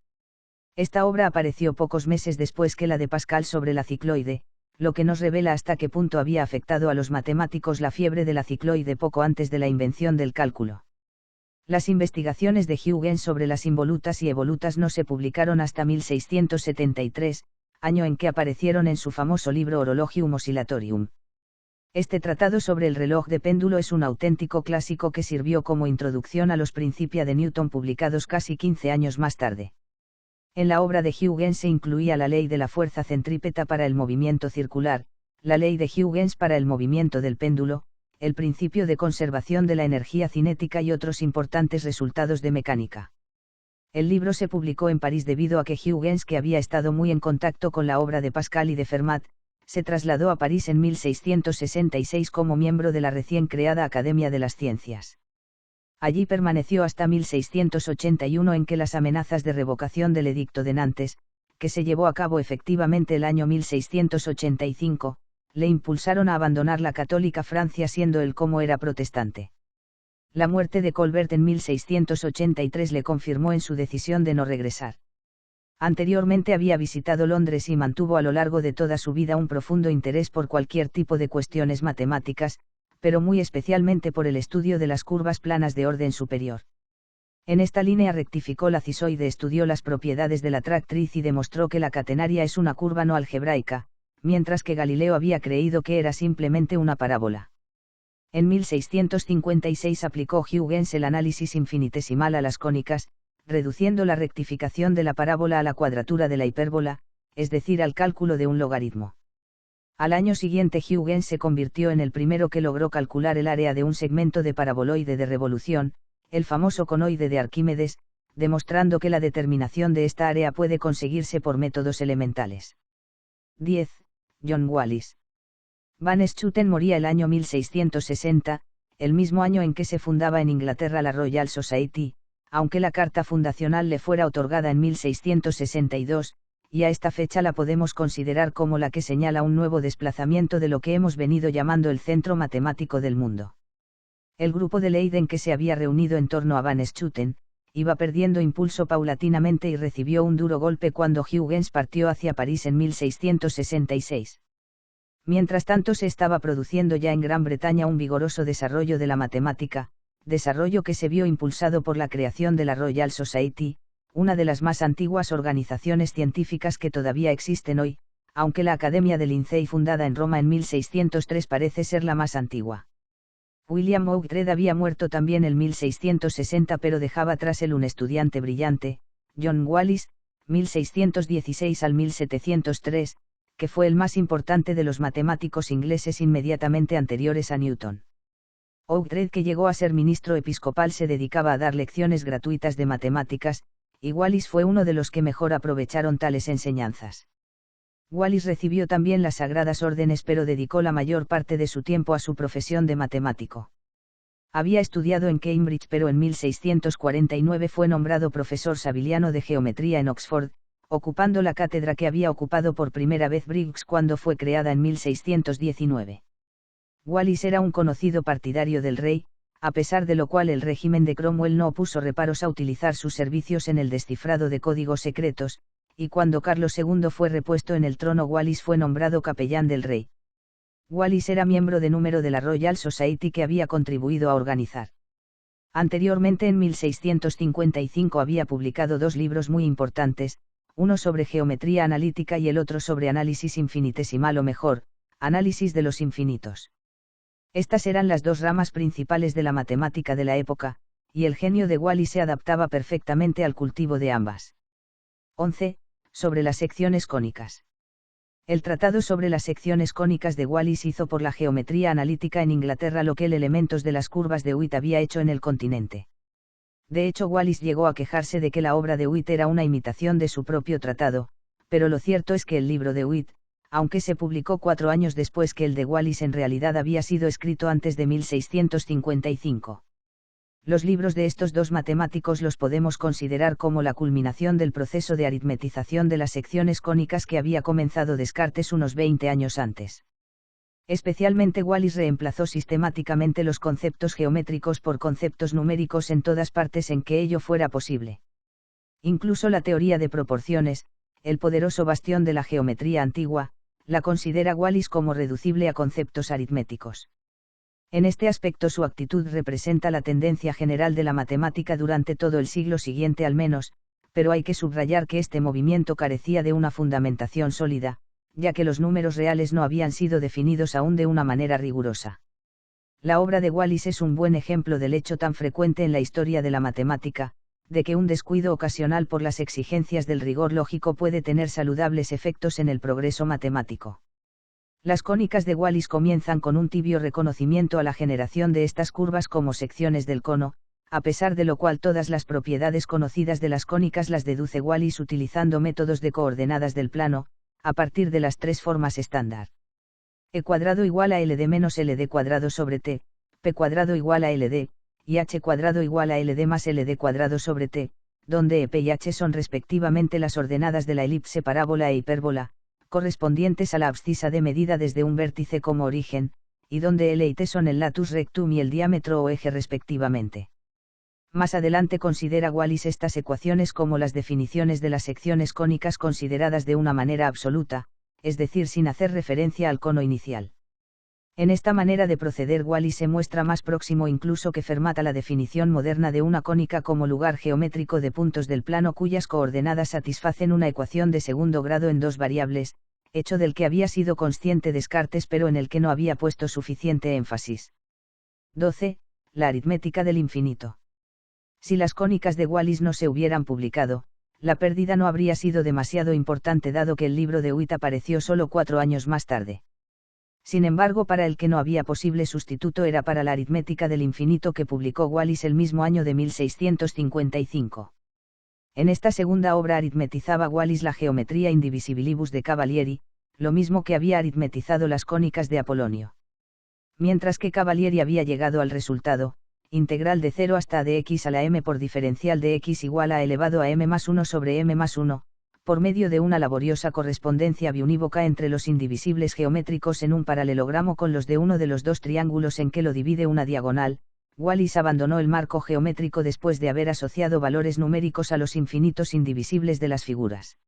Esta obra apareció pocos meses después que la de Pascal sobre la cicloide, lo que nos revela hasta qué punto había afectado a los matemáticos la fiebre de la cicloide poco antes de la invención del cálculo. Las investigaciones de Huygens sobre las involutas y evolutas no se publicaron hasta 1673, año en que aparecieron en su famoso libro Horologium Oscillatorium. Este tratado sobre el reloj de péndulo es un auténtico clásico que sirvió como introducción a los Principia de Newton, publicados casi 15 años más tarde. En la obra de Huygens se incluía la ley de la fuerza centrípeta para el movimiento circular, la ley de Huygens para el movimiento del péndulo, el principio de conservación de la energía cinética y otros importantes resultados de mecánica. El libro se publicó en París debido a que Huygens, que había estado muy en contacto con la obra de Pascal y de Fermat, se trasladó a París en 1666 como miembro de la recién creada Academia de las Ciencias. Allí permaneció hasta 1681, en que las amenazas de revocación del Edicto de Nantes, que se llevó a cabo efectivamente el año 1685, le impulsaron a abandonar la católica Francia, siendo él, como era, protestante. La muerte de Colbert en 1683 le confirmó en su decisión de no regresar. Anteriormente había visitado Londres y mantuvo a lo largo de toda su vida un profundo interés por cualquier tipo de cuestiones matemáticas, pero muy especialmente por el estudio de las curvas planas de orden superior. En esta línea rectificó la cisoide, estudió las propiedades de la tractriz y demostró que la catenaria es una curva no algebraica, mientras que Galileo había creído que era simplemente una parábola. En 1656 aplicó Huygens el análisis infinitesimal a las cónicas, reduciendo la rectificación de la parábola a la cuadratura de la hipérbola, es decir, al cálculo de un logaritmo. Al año siguiente Huygens se convirtió en el primero que logró calcular el área de un segmento de paraboloide de revolución, el famoso conoide de Arquímedes, demostrando que la determinación de esta área puede conseguirse por métodos elementales. 10. John Wallis. Van Schooten moría el año 1660, el mismo año en que se fundaba en Inglaterra la Royal Society, aunque la carta fundacional le fuera otorgada en 1662, y a esta fecha la podemos considerar como la que señala un nuevo desplazamiento de lo que hemos venido llamando el centro matemático del mundo. El grupo de Leiden que se había reunido en torno a Van Schooten, iba perdiendo impulso paulatinamente y recibió un duro golpe cuando Huygens partió hacia París en 1666. Mientras tanto se estaba produciendo ya en Gran Bretaña un vigoroso desarrollo de la matemática, desarrollo que se vio impulsado por la creación de la Royal Society, una de las más antiguas organizaciones científicas que todavía existen hoy, aunque la Academia de Lincei fundada en Roma en 1603 parece ser la más antigua. William Oughtred había muerto también en 1660 pero dejaba tras él un estudiante brillante, John Wallis, 1616 al 1703, que fue el más importante de los matemáticos ingleses inmediatamente anteriores a Newton. Oughtred, que llegó a ser ministro episcopal, se dedicaba a dar lecciones gratuitas de matemáticas, y Wallis fue uno de los que mejor aprovecharon tales enseñanzas. Wallis recibió también las sagradas órdenes pero dedicó la mayor parte de su tiempo a su profesión de matemático. Había estudiado en Cambridge pero en 1649 fue nombrado profesor saviliano de geometría en Oxford, ocupando la cátedra que había ocupado por primera vez Briggs cuando fue creada en 1619. Wallis era un conocido partidario del rey, a pesar de lo cual el régimen de Cromwell no opuso reparos a utilizar sus servicios en el descifrado de códigos secretos, y cuando Carlos II fue repuesto en el trono Wallis fue nombrado capellán del rey. Wallis era miembro de número de la Royal Society que había contribuido a organizar. Anteriormente en 1655 había publicado dos libros muy importantes, uno sobre geometría analítica y el otro sobre análisis infinitesimal o mejor, análisis de los infinitos. Estas eran las dos ramas principales de la matemática de la época, y el genio de Wallis se adaptaba perfectamente al cultivo de ambas. 11. Sobre las secciones cónicas. El tratado sobre las secciones cónicas de Wallis hizo por la geometría analítica en Inglaterra lo que el elementos de las curvas de Witt había hecho en el continente. De hecho, Wallis llegó a quejarse de que la obra de Witt era una imitación de su propio tratado, pero lo cierto es que el libro de Witt, aunque se publicó 4 años después que el de Wallis, en realidad había sido escrito antes de 1655. Los libros de estos dos matemáticos los podemos considerar como la culminación del proceso de aritmetización de las secciones cónicas que había comenzado Descartes unos 20 años antes. Especialmente Wallis reemplazó sistemáticamente los conceptos geométricos por conceptos numéricos en todas partes en que ello fuera posible. Incluso la teoría de proporciones, el poderoso bastión de la geometría antigua, la considera Wallis como reducible a conceptos aritméticos. En este aspecto su actitud representa la tendencia general de la matemática durante todo el siglo siguiente al menos, pero hay que subrayar que este movimiento carecía de una fundamentación sólida, ya que los números reales no habían sido definidos aún de una manera rigurosa. La obra de Wallis es un buen ejemplo del hecho tan frecuente en la historia de la matemática, de que un descuido ocasional por las exigencias del rigor lógico puede tener saludables efectos en el progreso matemático. Las cónicas de Wallis comienzan con un tibio reconocimiento a la generación de estas curvas como secciones del cono, a pesar de lo cual todas las propiedades conocidas de las cónicas las deduce Wallis utilizando métodos de coordenadas del plano, a partir de las tres formas estándar. E cuadrado igual a LD menos LD cuadrado sobre T, P cuadrado igual a LD, y H cuadrado igual a LD más LD cuadrado sobre T, donde E, P y H son respectivamente las ordenadas de la elipse, parábola e hipérbola, correspondientes a la abscisa de medida desde un vértice como origen, y donde L y T son el latus rectum y el diámetro o eje respectivamente. Más adelante considera Wallis estas ecuaciones como las definiciones de las secciones cónicas consideradas de una manera absoluta, es decir, sin hacer referencia al cono inicial. En esta manera de proceder Wallis se muestra más próximo incluso que Fermat a la definición moderna de una cónica como lugar geométrico de puntos del plano cuyas coordenadas satisfacen una ecuación de segundo grado en dos variables, hecho del que había sido consciente Descartes pero en el que no había puesto suficiente énfasis. 12. La aritmética del infinito. Si las cónicas de Wallis no se hubieran publicado, la pérdida no habría sido demasiado importante dado que el libro de Witt apareció solo 4 años más tarde. Sin embargo, para el que no había posible sustituto era para la aritmética del infinito que publicó Wallis el mismo año de 1655. En esta segunda obra aritmetizaba Wallis la geometría indivisibilibus de Cavalieri, lo mismo que había aritmetizado las cónicas de Apolonio. Mientras que Cavalieri había llegado al resultado, integral de 0 hasta dx a la m por diferencial de x igual a elevado a m más 1 sobre m más 1, por medio de una laboriosa correspondencia biunívoca entre los indivisibles geométricos en un paralelogramo con los de uno de los dos triángulos en que lo divide una diagonal, Wallis abandonó el marco geométrico después de haber asociado valores numéricos a los infinitos indivisibles de las figuras.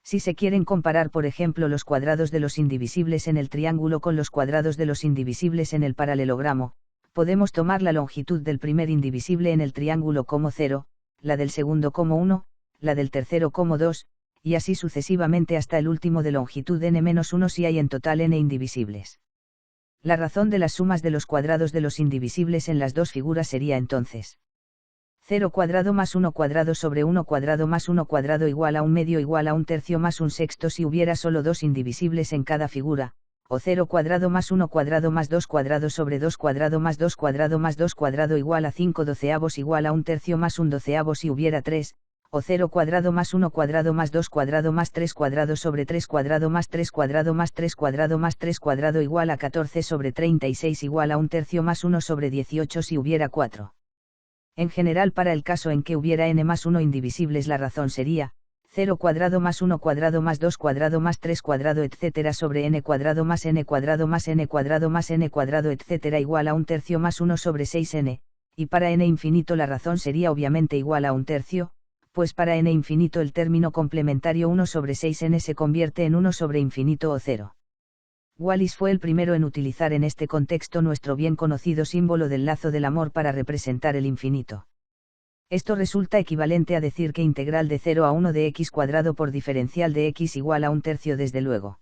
Si se quieren comparar por ejemplo los cuadrados de los indivisibles en el triángulo con los cuadrados de los indivisibles en el paralelogramo, podemos tomar la longitud del primer indivisible en el triángulo como 0, la del segundo como 1, la del tercero como 2, y así sucesivamente hasta el último de longitud n-1 si hay en total n indivisibles. La razón de las sumas de los cuadrados de los indivisibles en las dos figuras sería entonces 0 cuadrado más 1 cuadrado sobre 1 cuadrado más 1 cuadrado igual a 1 medio igual a 1 tercio más 1 sexto si hubiera solo dos indivisibles en cada figura, o 0 cuadrado más 1 cuadrado más 2 cuadrado sobre 2 cuadrado más 2 cuadrado más 2 cuadrado igual a 5 doceavos igual a 1 tercio más 1 doceavo si hubiera 3, o 0 cuadrado más 1 cuadrado más 2 cuadrado más 3 cuadrado sobre 3 cuadrado más 3 cuadrado más 3 cuadrado más 3 cuadrado igual a 14 sobre 36 igual a 1 tercio más 1 sobre 18 si hubiera 4. En general, para el caso en que hubiera n más 1 indivisibles, la razón sería 0 cuadrado más 1 cuadrado más 2 cuadrado más 3 cuadrado etc. sobre n cuadrado más n cuadrado más n cuadrado más n cuadrado etc. igual a 1 tercio más 1 sobre 6n, y para n infinito la razón sería obviamente igual a 1 tercio, pues para n infinito el término complementario 1 sobre 6n se convierte en 1 sobre infinito o 0. Wallis fue el primero en utilizar en este contexto nuestro bien conocido símbolo del lazo del amor para representar el infinito. Esto resulta equivalente a decir que integral de 0 a 1 de x cuadrado por diferencial de x igual a 1 tercio desde luego.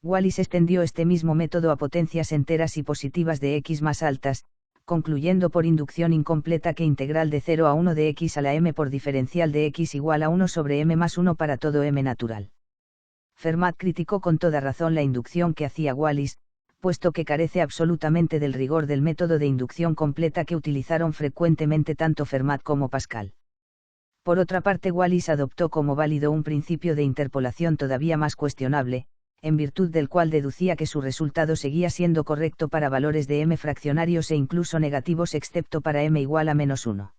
Wallis extendió este mismo método a potencias enteras y positivas de x más altas, concluyendo por inducción incompleta que integral de 0 a 1 de x a la m por diferencial de x igual a 1 sobre m más 1 para todo m natural. Fermat criticó con toda razón la inducción que hacía Wallis, puesto que carece absolutamente del rigor del método de inducción completa que utilizaron frecuentemente tanto Fermat como Pascal. Por otra parte, Wallis adoptó como válido un principio de interpolación todavía más cuestionable, en virtud del cual deducía que su resultado seguía siendo correcto para valores de m fraccionarios e incluso negativos excepto para m igual a -1.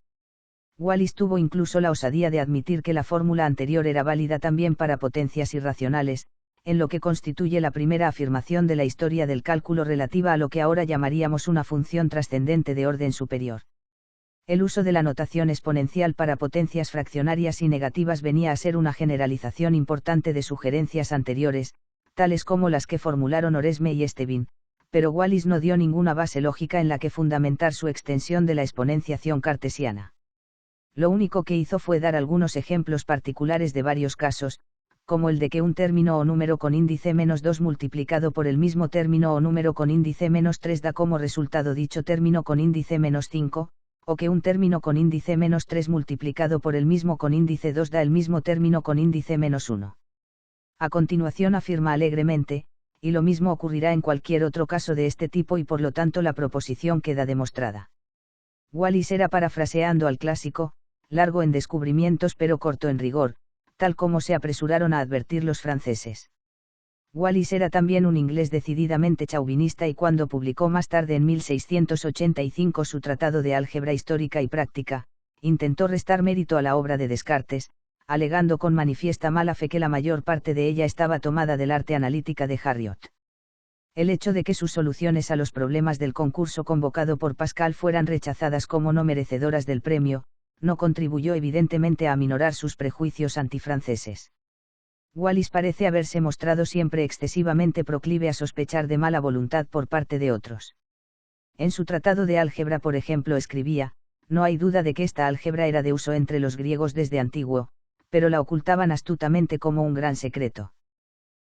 Wallis tuvo incluso la osadía de admitir que la fórmula anterior era válida también para potencias irracionales, en lo que constituye la primera afirmación de la historia del cálculo relativa a lo que ahora llamaríamos una función trascendente de orden superior. El uso de la notación exponencial para potencias fraccionarias y negativas venía a ser una generalización importante de sugerencias anteriores, tales como las que formularon Oresme y Estevin, pero Wallis no dio ninguna base lógica en la que fundamentar su extensión de la exponenciación cartesiana. Lo único que hizo fue dar algunos ejemplos particulares de varios casos, como el de que un término o número con índice -2 multiplicado por el mismo término o número con índice -3 da como resultado dicho término con índice -5, o que un término con índice -3 multiplicado por el mismo con índice 2 da el mismo término con índice -1. A continuación afirma alegremente, y lo mismo ocurrirá en cualquier otro caso de este tipo y por lo tanto la proposición queda demostrada. Wallis era, parafraseando al clásico, largo en descubrimientos pero corto en rigor, tal como se apresuraron a advertir los franceses. Wallis era también un inglés decididamente chauvinista y cuando publicó más tarde en 1685 su tratado de álgebra histórica y práctica, intentó restar mérito a la obra de Descartes, alegando con manifiesta mala fe que la mayor parte de ella estaba tomada del arte analítica de Harriot. El hecho de que sus soluciones a los problemas del concurso convocado por Pascal fueran rechazadas como no merecedoras del premio, no contribuyó evidentemente a aminorar sus prejuicios antifranceses. Wallis parece haberse mostrado siempre excesivamente proclive a sospechar de mala voluntad por parte de otros. En su tratado de álgebra, por ejemplo, escribía: no hay duda de que esta álgebra era de uso entre los griegos desde antiguo, pero la ocultaban astutamente como un gran secreto.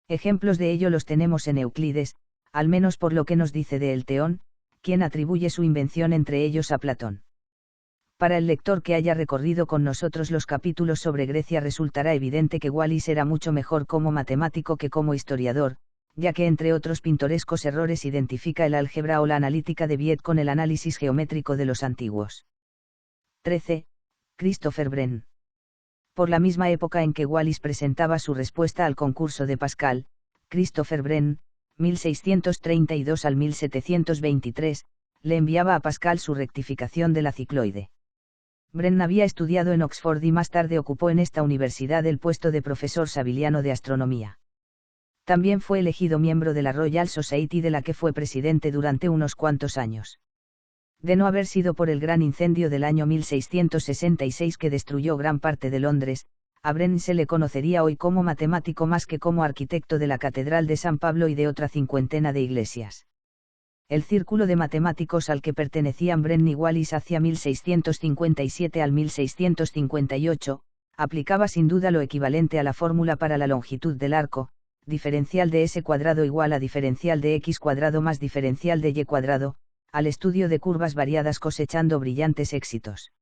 Ejemplos de ello los tenemos en Euclides, al menos por lo que nos dice de El Teón, quien atribuye su invención entre ellos a Platón. Para el lector que haya recorrido con nosotros los capítulos sobre Grecia resultará evidente que Wallis era mucho mejor como matemático que como historiador, ya que entre otros pintorescos errores identifica el álgebra o la analítica de Viet con el análisis geométrico de los antiguos. 13. Christopher Wren. Por la misma época en que Wallis presentaba su respuesta al concurso de Pascal, Christopher Wren, 1632 al 1723, le enviaba a Pascal su rectificación de la cicloide. Wren había estudiado en Oxford y más tarde ocupó en esta universidad el puesto de profesor saviliano de astronomía. También fue elegido miembro de la Royal Society, de la que fue presidente durante unos cuantos años. De no haber sido por el gran incendio del año 1666 que destruyó gran parte de Londres, a Wren se le conocería hoy como matemático más que como arquitecto de la Catedral de San Pablo y de otra cincuentena de iglesias. El círculo de matemáticos al que pertenecían Wren y Wallis hacia 1657 al 1658, aplicaba sin duda lo equivalente a la fórmula para la longitud del arco, diferencial de s cuadrado igual a diferencial de x cuadrado más diferencial de y cuadrado, al estudio de curvas variadas, cosechando brillantes éxitos.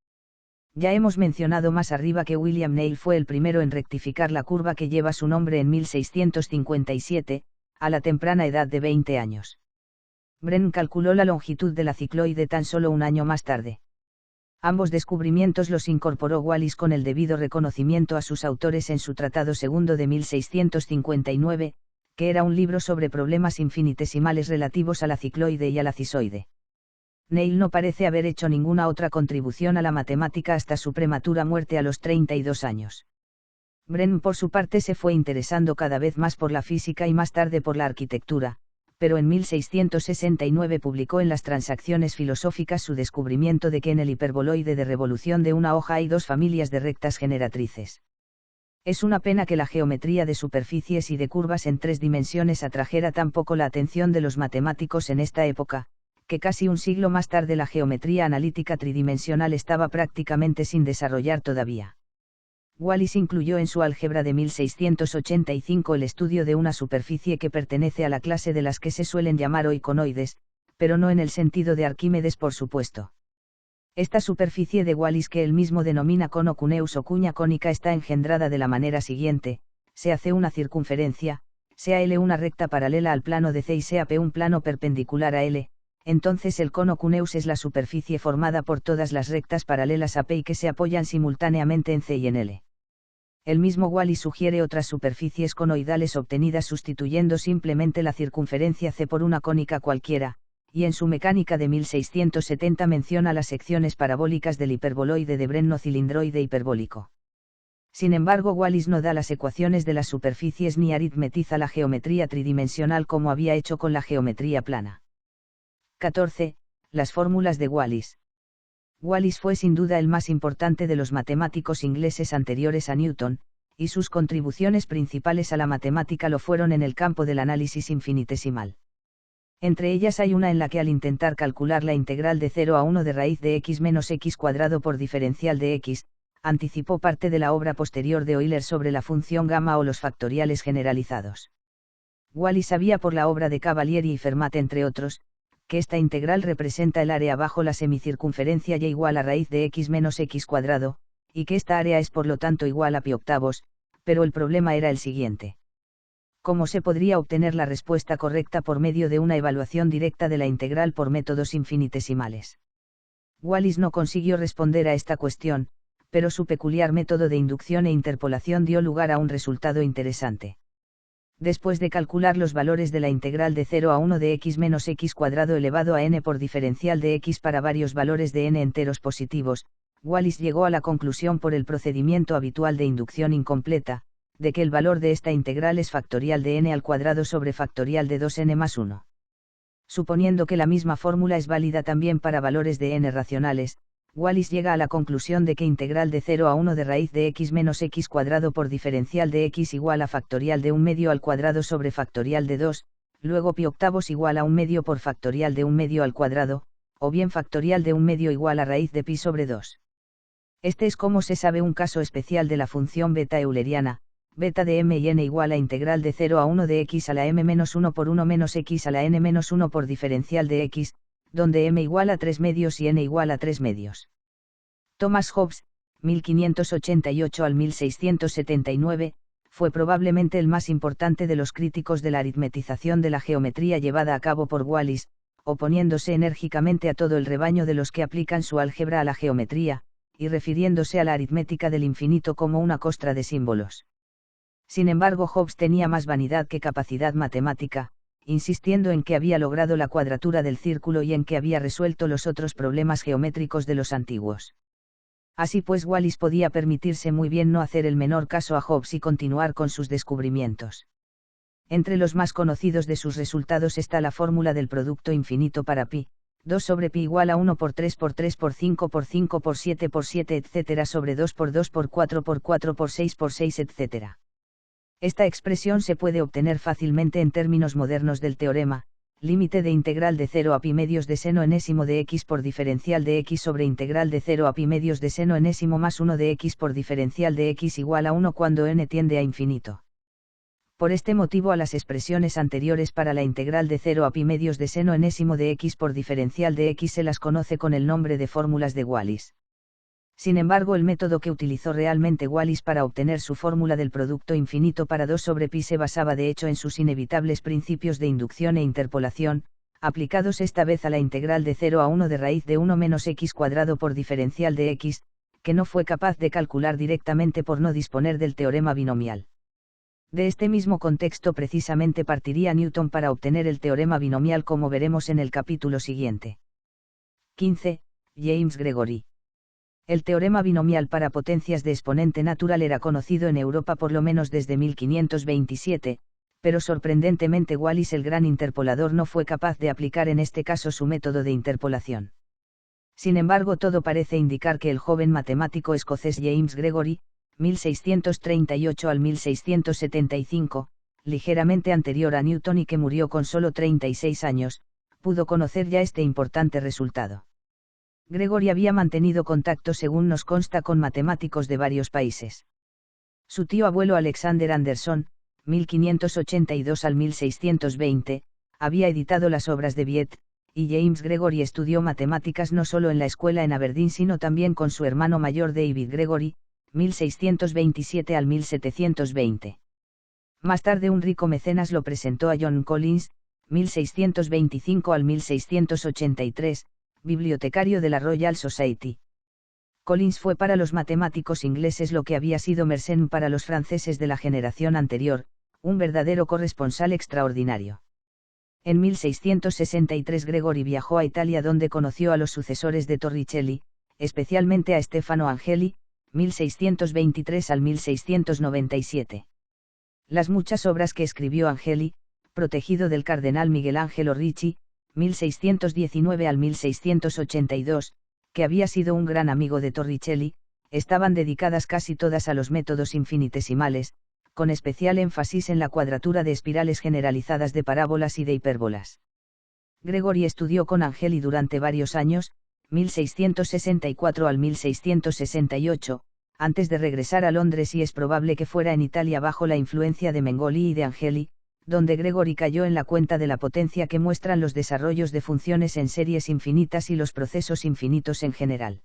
Ya hemos mencionado más arriba que William Neil fue el primero en rectificar la curva que lleva su nombre en 1657, a la temprana edad de 20 años. Wren calculó la longitud de la cicloide tan solo un año más tarde. Ambos descubrimientos los incorporó Wallis con el debido reconocimiento a sus autores en su Tratado Segundo de 1659, que era un libro sobre problemas infinitesimales relativos a la cicloide y a la cisoide. Neil no parece haber hecho ninguna otra contribución a la matemática hasta su prematura muerte a los 32 años. Wren por su parte se fue interesando cada vez más por la física y más tarde por la arquitectura, pero en 1669 publicó en las Transacciones Filosóficas su descubrimiento de que en el hiperboloide de revolución de una hoja hay dos familias de rectas generatrices. Es una pena que la geometría de superficies y de curvas en tres dimensiones atrajera tan poco la atención de los matemáticos en esta época, que casi un siglo más tarde la geometría analítica tridimensional estaba prácticamente sin desarrollar todavía. Wallis incluyó en su álgebra de 1685 el estudio de una superficie que pertenece a la clase de las que se suelen llamar hoy conoides, pero no en el sentido de Arquímedes, por supuesto. Esta superficie de Wallis, que él mismo denomina cono cuneus o cuña cónica, está engendrada de la manera siguiente: se hace una circunferencia, sea L una recta paralela al plano de C y sea P un plano perpendicular a L, entonces el cono cuneus es la superficie formada por todas las rectas paralelas a P y que se apoyan simultáneamente en C y en L. El mismo Wallis sugiere otras superficies conoidales obtenidas sustituyendo simplemente la circunferencia C por una cónica cualquiera, y en su Mecánica de 1670 menciona las secciones parabólicas del hiperboloide de Brenno-cilindroide hiperbólico. Sin embargo, Wallis no da las ecuaciones de las superficies ni aritmetiza la geometría tridimensional como había hecho con la geometría plana. 14. Las fórmulas de Wallis. Wallis fue sin duda el más importante de los matemáticos ingleses anteriores a Newton, y sus contribuciones principales a la matemática lo fueron en el campo del análisis infinitesimal. Entre ellas hay una en la que, al intentar calcular la integral de 0 a 1 de raíz de x menos x cuadrado por diferencial de x, anticipó parte de la obra posterior de Euler sobre la función gamma o los factoriales generalizados. Wallis sabía por la obra de Cavalieri y Fermat entre otros, que esta integral representa el área bajo la semicircunferencia y igual a raíz de x menos x cuadrado, y que esta área es por lo tanto igual a pi octavos, pero el problema era el siguiente. ¿Cómo se podría obtener la respuesta correcta por medio de una evaluación directa de la integral por métodos infinitesimales? Wallis no consiguió responder a esta cuestión, pero su peculiar método de inducción e interpolación dio lugar a un resultado interesante. Después de calcular los valores de la integral de 0 a 1 de x menos x cuadrado elevado a n por diferencial de x para varios valores de n enteros positivos, Wallis llegó a la conclusión por el procedimiento habitual de inducción incompleta, de que el valor de esta integral es factorial de n al cuadrado sobre factorial de 2n más 1. Suponiendo que la misma fórmula es válida también para valores de n racionales, Wallis llega a la conclusión de que integral de 0 a 1 de raíz de x menos x cuadrado por diferencial de x igual a factorial de 1 medio al cuadrado sobre factorial de 2, luego pi octavos igual a 1 medio por factorial de 1 medio al cuadrado, o bien factorial de 1 medio igual a raíz de pi sobre 2. Este es, como se sabe, un caso especial de la función beta euleriana, beta de m y n igual a integral de 0 a 1 de x a la m menos 1 por 1 menos x a la n menos 1 por diferencial de x, donde m igual a 3 medios y n igual a 3 medios. Thomas Hobbes, 1588 al 1679, fue probablemente el más importante de los críticos de la aritmetización de la geometría llevada a cabo por Wallis, oponiéndose enérgicamente a todo el rebaño de los que aplican su álgebra a la geometría, y refiriéndose a la aritmética del infinito como una costra de símbolos. Sin embargo, Hobbes tenía más vanidad que capacidad matemática, insistiendo en que había logrado la cuadratura del círculo y en que había resuelto los otros problemas geométricos de los antiguos. Así pues, Wallis podía permitirse muy bien no hacer el menor caso a Hobbes y continuar con sus descubrimientos. Entre los más conocidos de sus resultados está la fórmula del producto infinito para pi, 2 sobre pi igual a 1 por 3 por 3 por 5 por 5 por 7 por 7 etc. sobre 2 por 2 por 4 por 4 por 6 por 6 etc. Esta expresión se puede obtener fácilmente en términos modernos del teorema, límite de integral de 0 a pi medios de seno enésimo de x por diferencial de x sobre integral de 0 a pi medios de seno enésimo más 1 de x por diferencial de x igual a 1 cuando n tiende a infinito. Por este motivo a las expresiones anteriores para la integral de 0 a pi medios de seno enésimo de x por diferencial de x se las conoce con el nombre de fórmulas de Wallis. Sin embargo, el método que utilizó realmente Wallis para obtener su fórmula del producto infinito para 2 sobre pi se basaba de hecho en sus inevitables principios de inducción e interpolación, aplicados esta vez a la integral de 0 a 1 de raíz de 1 menos x cuadrado por diferencial de x, que no fue capaz de calcular directamente por no disponer del teorema binomial. De este mismo contexto precisamente partiría Newton para obtener el teorema binomial, como veremos en el capítulo siguiente. 15. James Gregory. El teorema binomial para potencias de exponente natural era conocido en Europa por lo menos desde 1527, pero sorprendentemente Wallis, el gran interpolador, no fue capaz de aplicar en este caso su método de interpolación. Sin embargo, todo parece indicar que el joven matemático escocés James Gregory, 1638 al 1675, ligeramente anterior a Newton y que murió con solo 36 años, pudo conocer ya este importante resultado. Gregory había mantenido contacto, según nos consta, con matemáticos de varios países. Su tío abuelo Alexander Anderson, 1582 al 1620, había editado las obras de Viet, y James Gregory estudió matemáticas no solo en la escuela en Aberdeen sino también con su hermano mayor David Gregory, 1627 al 1720. Más tarde un rico mecenas lo presentó a John Collins, 1625 al 1683, bibliotecario de la Royal Society. Collins fue para los matemáticos ingleses lo que había sido Mersenne para los franceses de la generación anterior, un verdadero corresponsal extraordinario. En 1663 Gregory viajó a Italia, donde conoció a los sucesores de Torricelli, especialmente a Stefano Angeli, 1623 al 1697. Las muchas obras que escribió Angeli, protegido del cardenal Miguel Angelo Ricci, 1619 al 1682, que había sido un gran amigo de Torricelli, estaban dedicadas casi todas a los métodos infinitesimales, con especial énfasis en la cuadratura de espirales generalizadas de parábolas y de hipérbolas. Gregory estudió con Angeli durante varios años, 1664 al 1668, antes de regresar a Londres, y es probable que fuera en Italia bajo la influencia de Mengoli y de Angeli, donde Gregory cayó en la cuenta de la potencia que muestran los desarrollos de funciones en series infinitas y los procesos infinitos en general.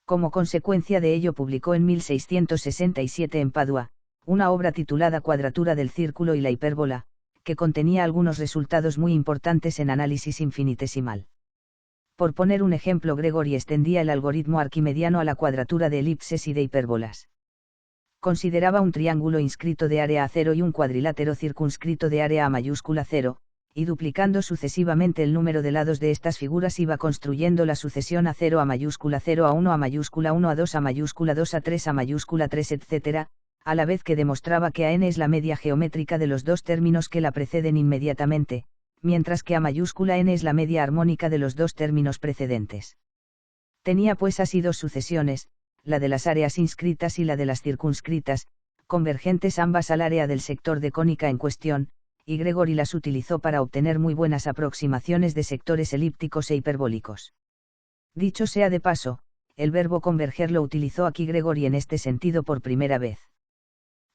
Como consecuencia de ello publicó en 1667 en Padua, una obra titulada Cuadratura del círculo y la hipérbola, que contenía algunos resultados muy importantes en análisis infinitesimal. Por poner un ejemplo, Gregory extendía el algoritmo arquimediano a la cuadratura de elipses y de hipérbolas. Consideraba un triángulo inscrito de área a 0 y un cuadrilátero circunscrito de área a mayúscula 0, y duplicando sucesivamente el número de lados de estas figuras iba construyendo la sucesión a 0 a mayúscula 0 a 1 a mayúscula 1 a 2 a mayúscula 2 a 3 a mayúscula 3 etc., a la vez que demostraba que a n es la media geométrica de los dos términos que la preceden inmediatamente, mientras que a mayúscula n es la media armónica de los dos términos precedentes. Tenía pues así dos sucesiones, la de las áreas inscritas y la de las circunscritas, convergentes ambas al área del sector de cónica en cuestión, y Gregory las utilizó para obtener muy buenas aproximaciones de sectores elípticos e hiperbólicos. Dicho sea de paso, el verbo converger lo utilizó aquí Gregory en este sentido por primera vez.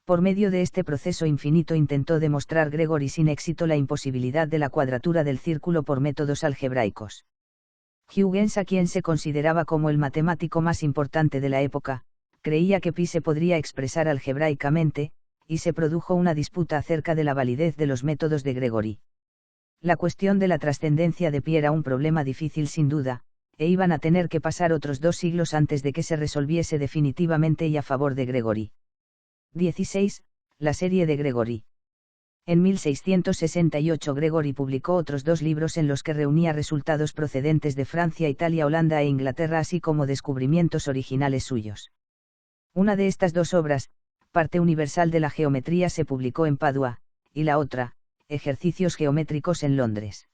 Por medio de este proceso infinito intentó demostrar Gregory sin éxito la imposibilidad de la cuadratura del círculo por métodos algebraicos. Huygens, a quien se consideraba como el matemático más importante de la época, creía que pi se podría expresar algebraicamente, y se produjo una disputa acerca de la validez de los métodos de Gregory. La cuestión de la trascendencia de pi era un problema difícil sin duda, e iban a tener que pasar otros 2 siglos antes de que se resolviese definitivamente y a favor de Gregory. 16. La serie de Gregory. En 1668 Gregory publicó otros 2 libros en los que reunía resultados procedentes de Francia, Italia, Holanda e Inglaterra, así como descubrimientos originales suyos. Una de estas 2 obras, Parte universal de la geometría, se publicó en Padua, y la otra, Ejercicios geométricos, en Londres.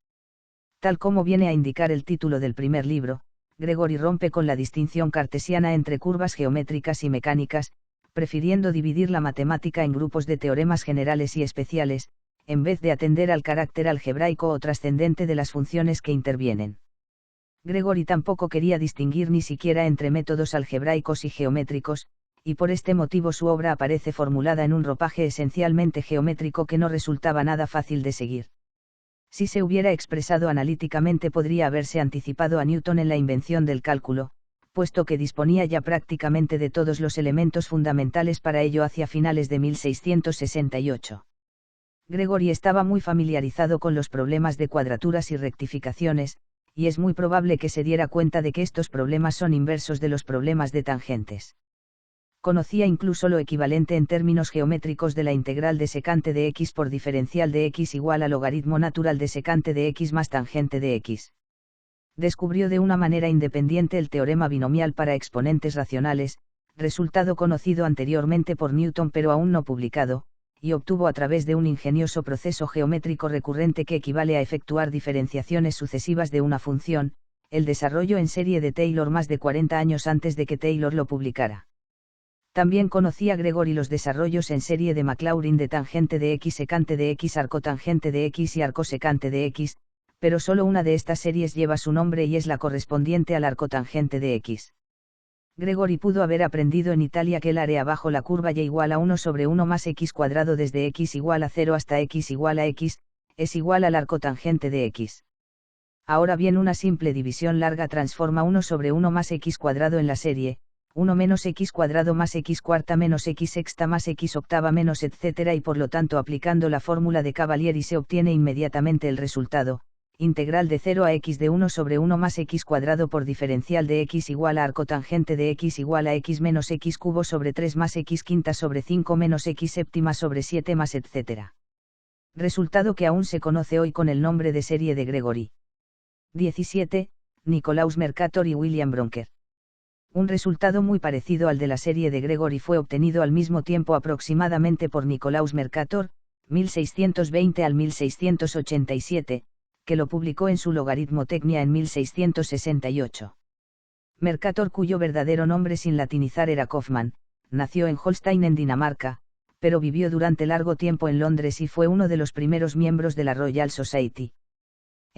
Tal como viene a indicar el título del primer libro, Gregory rompe con la distinción cartesiana entre curvas geométricas y mecánicas, prefiriendo dividir la matemática en grupos de teoremas generales y especiales, en vez de atender al carácter algebraico o trascendente de las funciones que intervienen. Gregory tampoco quería distinguir ni siquiera entre métodos algebraicos y geométricos, y por este motivo su obra aparece formulada en un ropaje esencialmente geométrico que no resultaba nada fácil de seguir. Si se hubiera expresado analíticamente, podría haberse anticipado a Newton en la invención del cálculo, puesto que disponía ya prácticamente de todos los elementos fundamentales para ello hacia finales de 1668. Gregory estaba muy familiarizado con los problemas de cuadraturas y rectificaciones, y es muy probable que se diera cuenta de que estos problemas son inversos de los problemas de tangentes. Conocía incluso lo equivalente en términos geométricos de la integral de secante de x por diferencial de x igual a logaritmo natural de secante de x más tangente de x. Descubrió de una manera independiente el teorema binomial para exponentes racionales, resultado conocido anteriormente por Newton pero aún no publicado, y obtuvo a través de un ingenioso proceso geométrico recurrente que equivale a efectuar diferenciaciones sucesivas de una función, el desarrollo en serie de Taylor más de 40 años antes de que Taylor lo publicara. También conocía Gregory los desarrollos en serie de Maclaurin de tangente de x, secante de x, arcotangente de x y arcosecante de x, pero solo una de estas series lleva su nombre y es la correspondiente al arcotangente de x. Gregory pudo haber aprendido en Italia que el área bajo la curva y igual a 1 sobre 1 más x cuadrado desde x igual a 0 hasta x igual a x, es igual al arcotangente de x. Ahora bien, una simple división larga transforma 1 sobre 1 más x cuadrado en la serie 1 menos x cuadrado más x cuarta menos x sexta más x octava menos etcétera, y por lo tanto aplicando la fórmula de Cavalieri se obtiene inmediatamente el resultado, integral de 0 a x de 1 sobre 1 más x cuadrado por diferencial de x igual a arcotangente de x igual a x menos x cubo sobre 3 más x quinta sobre 5 menos x séptima sobre 7 más etcétera. Resultado que aún se conoce hoy con el nombre de serie de Gregory. 17. Nicolaus Mercator y William Broncker. Un resultado muy parecido al de la serie de Gregory fue obtenido al mismo tiempo aproximadamente por Nicolaus Mercator, 1620 al 1687, que lo publicó en su Logarithmotecnia en 1668. Mercator, cuyo verdadero nombre sin latinizar era Kaufmann, nació en Holstein en Dinamarca, pero vivió durante largo tiempo en Londres y fue uno de los primeros miembros de la Royal Society.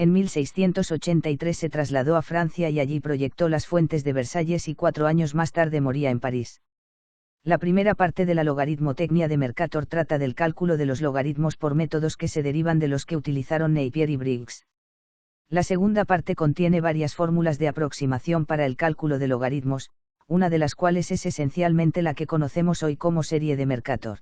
En 1683 se trasladó a Francia y allí proyectó las fuentes de Versalles y 4 años más tarde moría en París. La primera parte de la Logarithmotecnia de Mercator trata del cálculo de los logaritmos por métodos que se derivan de los que utilizaron Napier y Briggs. La segunda parte contiene varias fórmulas de aproximación para el cálculo de logaritmos, una de las cuales es esencialmente la que conocemos hoy como serie de Mercator.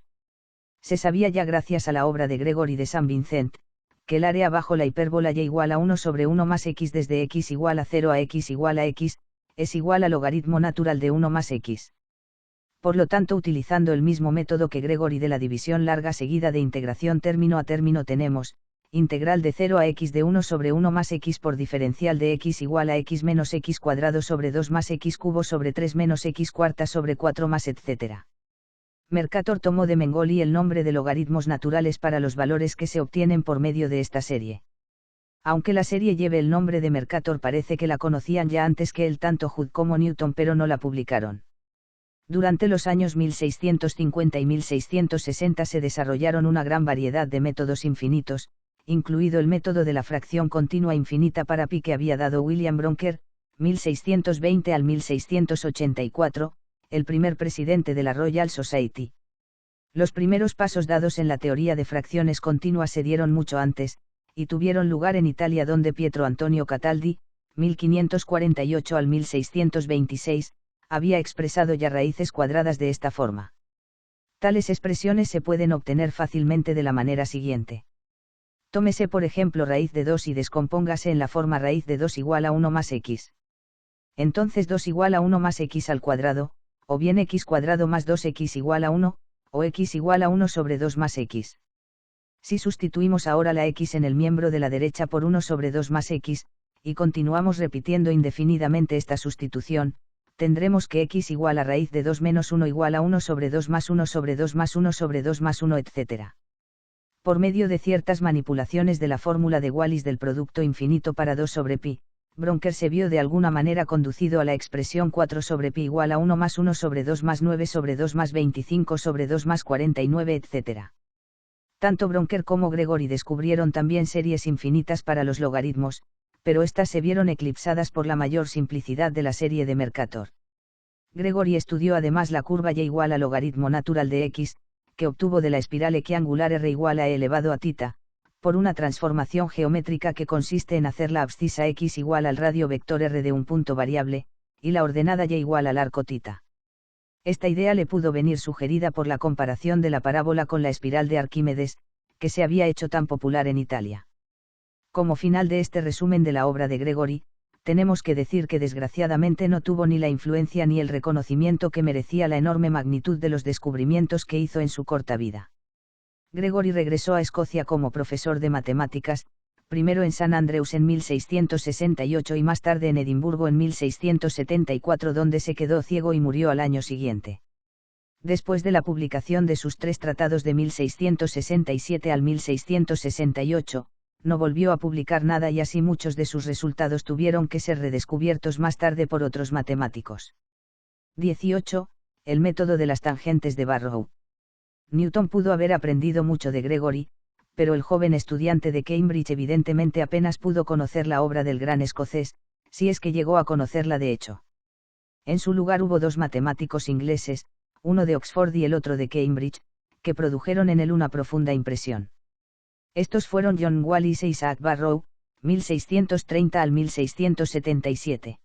Se sabía ya gracias a la obra de Gregory de Saint Vincent, que el área bajo la hipérbola y igual a 1 sobre 1 más x desde x igual a 0 a x igual a x, es igual al logaritmo natural de 1 más x. Por lo tanto, utilizando el mismo método que Gregory de la división larga seguida de integración término a término, tenemos, integral de 0 a x de 1 sobre 1 más x por diferencial de x igual a x menos x cuadrado sobre 2 más x cubo sobre 3 menos x cuarta sobre 4 más etcétera. Mercator tomó de Mengoli el nombre de logaritmos naturales para los valores que se obtienen por medio de esta serie. Aunque la serie lleve el nombre de Mercator, parece que la conocían ya antes que él tanto Hooke como Newton, pero no la publicaron. Durante los años 1650 y 1660 se desarrollaron una gran variedad de métodos infinitos, incluido el método de la fracción continua infinita para pi que había dado William Broncker, 1620 al 1684, el primer presidente de la Royal Society. Los primeros pasos dados en la teoría de fracciones continuas se dieron mucho antes, y tuvieron lugar en Italia, donde Pietro Antonio Cataldi, 1548 al 1626, había expresado ya raíces cuadradas de esta forma. Tales expresiones se pueden obtener fácilmente de la manera siguiente. Tómese por ejemplo raíz de 2 y descompóngase en la forma raíz de 2 igual a 1 más x. Entonces 2 igual a 1 más x al cuadrado, o bien x cuadrado más 2x igual a 1, o x igual a 1 sobre 2 más x. Si sustituimos ahora la x en el miembro de la derecha por 1 sobre 2 más x, y continuamos repitiendo indefinidamente esta sustitución, tendremos que x igual a raíz de 2 menos 1 igual a 1 sobre 2 más 1 sobre 2 más 1 sobre 2 más 1 etc. Por medio de ciertas manipulaciones de la fórmula de Wallis del producto infinito para 2 sobre pi, Broncker se vio de alguna manera conducido a la expresión 4 sobre pi igual a 1 más 1 sobre 2 más 9 sobre 2 más 25 sobre 2 más 49 etc. Tanto Broncker como Gregory descubrieron también series infinitas para los logaritmos, pero éstas se vieron eclipsadas por la mayor simplicidad de la serie de Mercator. Gregory estudió además la curva y igual a logaritmo natural de x, que obtuvo de la espiral equiangular r igual a e elevado a θ, por una transformación geométrica que consiste en hacer la abscisa x igual al radio vector r de un punto variable, y la ordenada y igual al arco θ. Esta idea le pudo venir sugerida por la comparación de la parábola con la espiral de Arquímedes, que se había hecho tan popular en Italia. Como final de este resumen de la obra de Gregory, tenemos que decir que desgraciadamente no tuvo ni la influencia ni el reconocimiento que merecía la enorme magnitud de los descubrimientos que hizo en su corta vida. Gregory regresó a Escocia como profesor de matemáticas, primero en St Andrews en 1668 y más tarde en Edimburgo en 1674, donde se quedó ciego y murió al año siguiente. Después de la publicación de sus 3 tratados de 1667 al 1668, no volvió a publicar nada y así muchos de sus resultados tuvieron que ser redescubiertos más tarde por otros matemáticos. 18. El método de las tangentes de Barrow. Newton pudo haber aprendido mucho de Gregory, pero el joven estudiante de Cambridge evidentemente apenas pudo conocer la obra del gran escocés, si es que llegó a conocerla de hecho. En su lugar hubo 2 matemáticos ingleses, uno de Oxford y el otro de Cambridge, que produjeron en él una profunda impresión. Estos fueron John Wallis e Isaac Barrow, 1630 al 1677.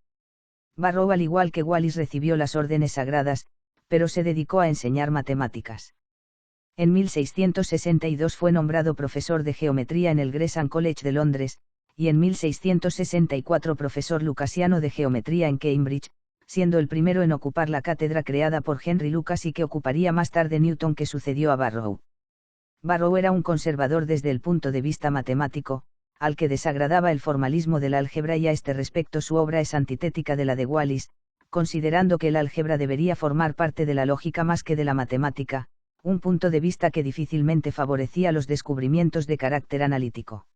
Barrow, al igual que Wallis, recibió las órdenes sagradas, pero se dedicó a enseñar matemáticas. En 1662 fue nombrado profesor de geometría en el Gresham College de Londres, y en 1664 profesor lucasiano de geometría en Cambridge, siendo el primero en ocupar la cátedra creada por Henry Lucas y que ocuparía más tarde Newton, que sucedió a Barrow. Barrow era un conservador desde el punto de vista matemático, al que desagradaba el formalismo del álgebra, y a este respecto su obra es antitética de la de Wallis, considerando que el álgebra debería formar parte de la lógica más que de la matemática, un punto de vista que difícilmente favorecía los descubrimientos de carácter analítico.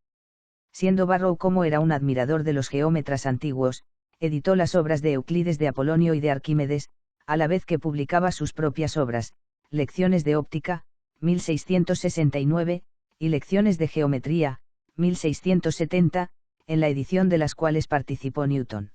Siendo Barrow, como era un admirador de los geómetras antiguos, editó las obras de Euclides, de Apolonio y de Arquímedes, a la vez que publicaba sus propias obras, Lecciones de óptica, 1669, y Lecciones de geometría, 1670, en la edición de las cuales participó Newton.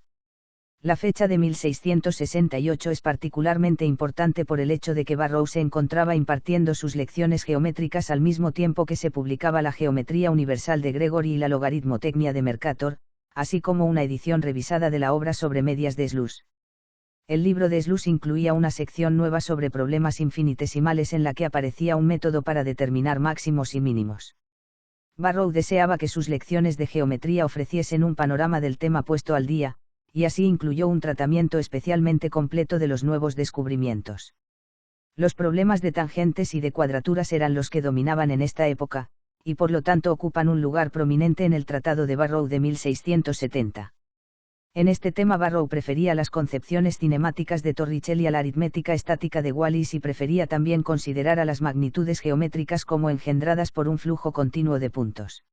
La fecha de 1668 es particularmente importante por el hecho de que Barrow se encontraba impartiendo sus lecciones geométricas al mismo tiempo que se publicaba la Geometría Universal de Gregory y la Logaritmotecnia de Mercator, así como una edición revisada de la obra sobre medias de Sluis. El libro de Sluis incluía una sección nueva sobre problemas infinitesimales en la que aparecía un método para determinar máximos y mínimos. Barrow deseaba que sus lecciones de geometría ofreciesen un panorama del tema puesto al día, y así incluyó un tratamiento especialmente completo de los nuevos descubrimientos. Los problemas de tangentes y de cuadraturas eran los que dominaban en esta época, y por lo tanto ocupan un lugar prominente en el Tratado de Barrow de 1670. En este tema Barrow prefería las concepciones cinemáticas de Torricelli a la aritmética estática de Wallis, y prefería también considerar a las magnitudes geométricas como engendradas por un flujo continuo de puntos.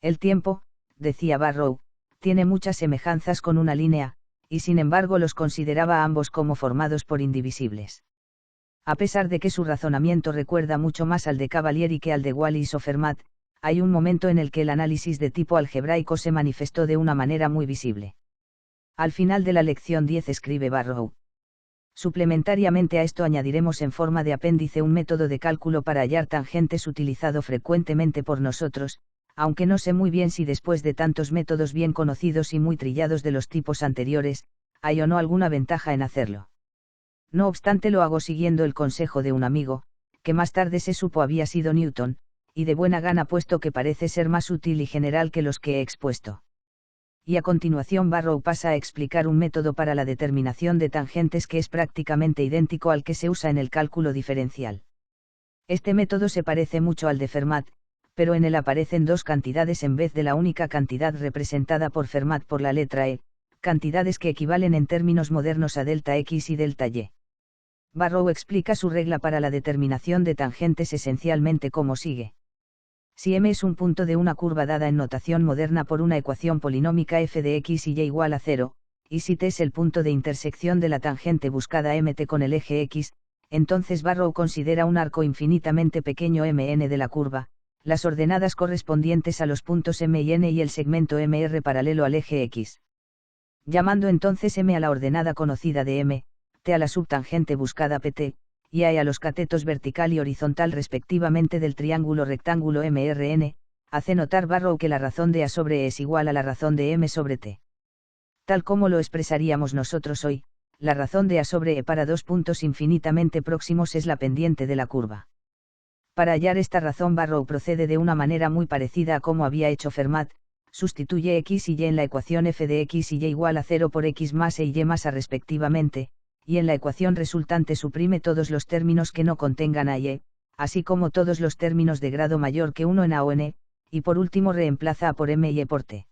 El tiempo, decía Barrow, tiene muchas semejanzas con una línea, y sin embargo los consideraba a ambos como formados por indivisibles. A pesar de que su razonamiento recuerda mucho más al de Cavalieri que al de Wallis o Fermat, hay un momento en el que el análisis de tipo algebraico se manifestó de una manera muy visible. Al final de la lección 10 escribe Barrow: suplementariamente a esto añadiremos en forma de apéndice un método de cálculo para hallar tangentes utilizado frecuentemente por nosotros, aunque no sé muy bien si después de tantos métodos bien conocidos y muy trillados de los tipos anteriores, hay o no alguna ventaja en hacerlo. No obstante lo hago siguiendo el consejo de un amigo, que más tarde se supo había sido Newton, y de buena gana puesto que parece ser más útil y general que los que he expuesto. Y a continuación Barrow pasa a explicar un método para la determinación de tangentes que es prácticamente idéntico al que se usa en el cálculo diferencial. Este método se parece mucho al de Fermat, pero en él aparecen dos cantidades en vez de la única cantidad representada por Fermat por la letra E, cantidades que equivalen en términos modernos a delta X y delta Y. Barrow explica su regla para la determinación de tangentes esencialmente como sigue. Si M es un punto de una curva dada en notación moderna por una ecuación polinómica f de x y y igual a 0, y si t es el punto de intersección de la tangente buscada mt con el eje x, entonces Barrow considera un arco infinitamente pequeño mn de la curva, las ordenadas correspondientes a los puntos m y n y el segmento mr paralelo al eje x. Llamando entonces m a la ordenada conocida de m, t a la subtangente buscada pt, y a los catetos vertical y horizontal respectivamente del triángulo rectángulo MRN, hace notar Barrow que la razón de A sobre E es igual a la razón de M sobre T. Tal como lo expresaríamos nosotros hoy, la razón de A sobre E para dos puntos infinitamente próximos es la pendiente de la curva. Para hallar esta razón Barrow procede de una manera muy parecida a como había hecho Fermat, sustituye x y y en la ecuación f de x y y igual a 0 por x más e y más a respectivamente, y en la ecuación resultante suprime todos los términos que no contengan a y e, así como todos los términos de grado mayor que 1 en a o en e, y por último reemplaza a por m y e por t.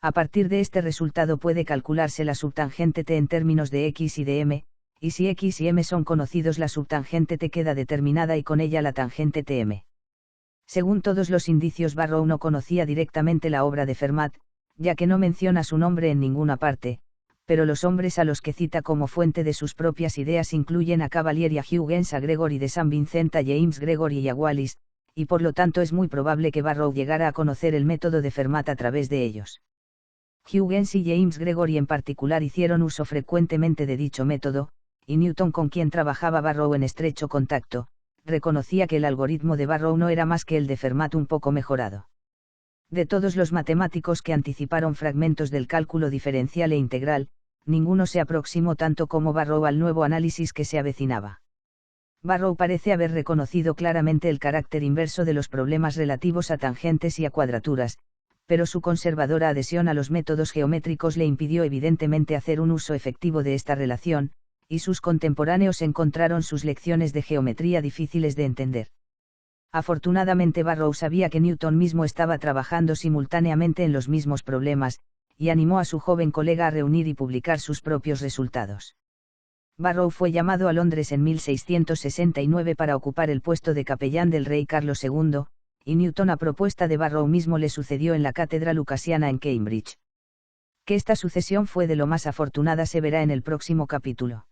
A partir de este resultado puede calcularse la subtangente t en términos de x y de m, y si x y m son conocidos la subtangente t queda determinada y con ella la tangente tm. Según todos los indicios Barrow no conocía directamente la obra de Fermat, ya que no menciona su nombre en ninguna parte, pero los hombres a los que cita como fuente de sus propias ideas incluyen a Cavalier y a Huygens, a Gregory de San Vincent, a James Gregory y a Wallis, y por lo tanto es muy probable que Barrow llegara a conocer el método de Fermat a través de ellos. Huygens y James Gregory en particular hicieron uso frecuentemente de dicho método, y Newton, con quien trabajaba Barrow en estrecho contacto, reconocía que el algoritmo de Barrow no era más que el de Fermat un poco mejorado. De todos los matemáticos que anticiparon fragmentos del cálculo diferencial e integral, ninguno se aproximó tanto como Barrow al nuevo análisis que se avecinaba. Barrow parece haber reconocido claramente el carácter inverso de los problemas relativos a tangentes y a cuadraturas, pero su conservadora adhesión a los métodos geométricos le impidió evidentemente hacer un uso efectivo de esta relación, y sus contemporáneos encontraron sus lecciones de geometría difíciles de entender. Afortunadamente Barrow sabía que Newton mismo estaba trabajando simultáneamente en los mismos problemas, y animó a su joven colega a reunir y publicar sus propios resultados. Barrow fue llamado a Londres en 1669 para ocupar el puesto de capellán del rey Carlos II, y Newton a propuesta de Barrow mismo le sucedió en la cátedra lucasiana en Cambridge. Que esta sucesión fue de lo más afortunada se verá en el próximo capítulo.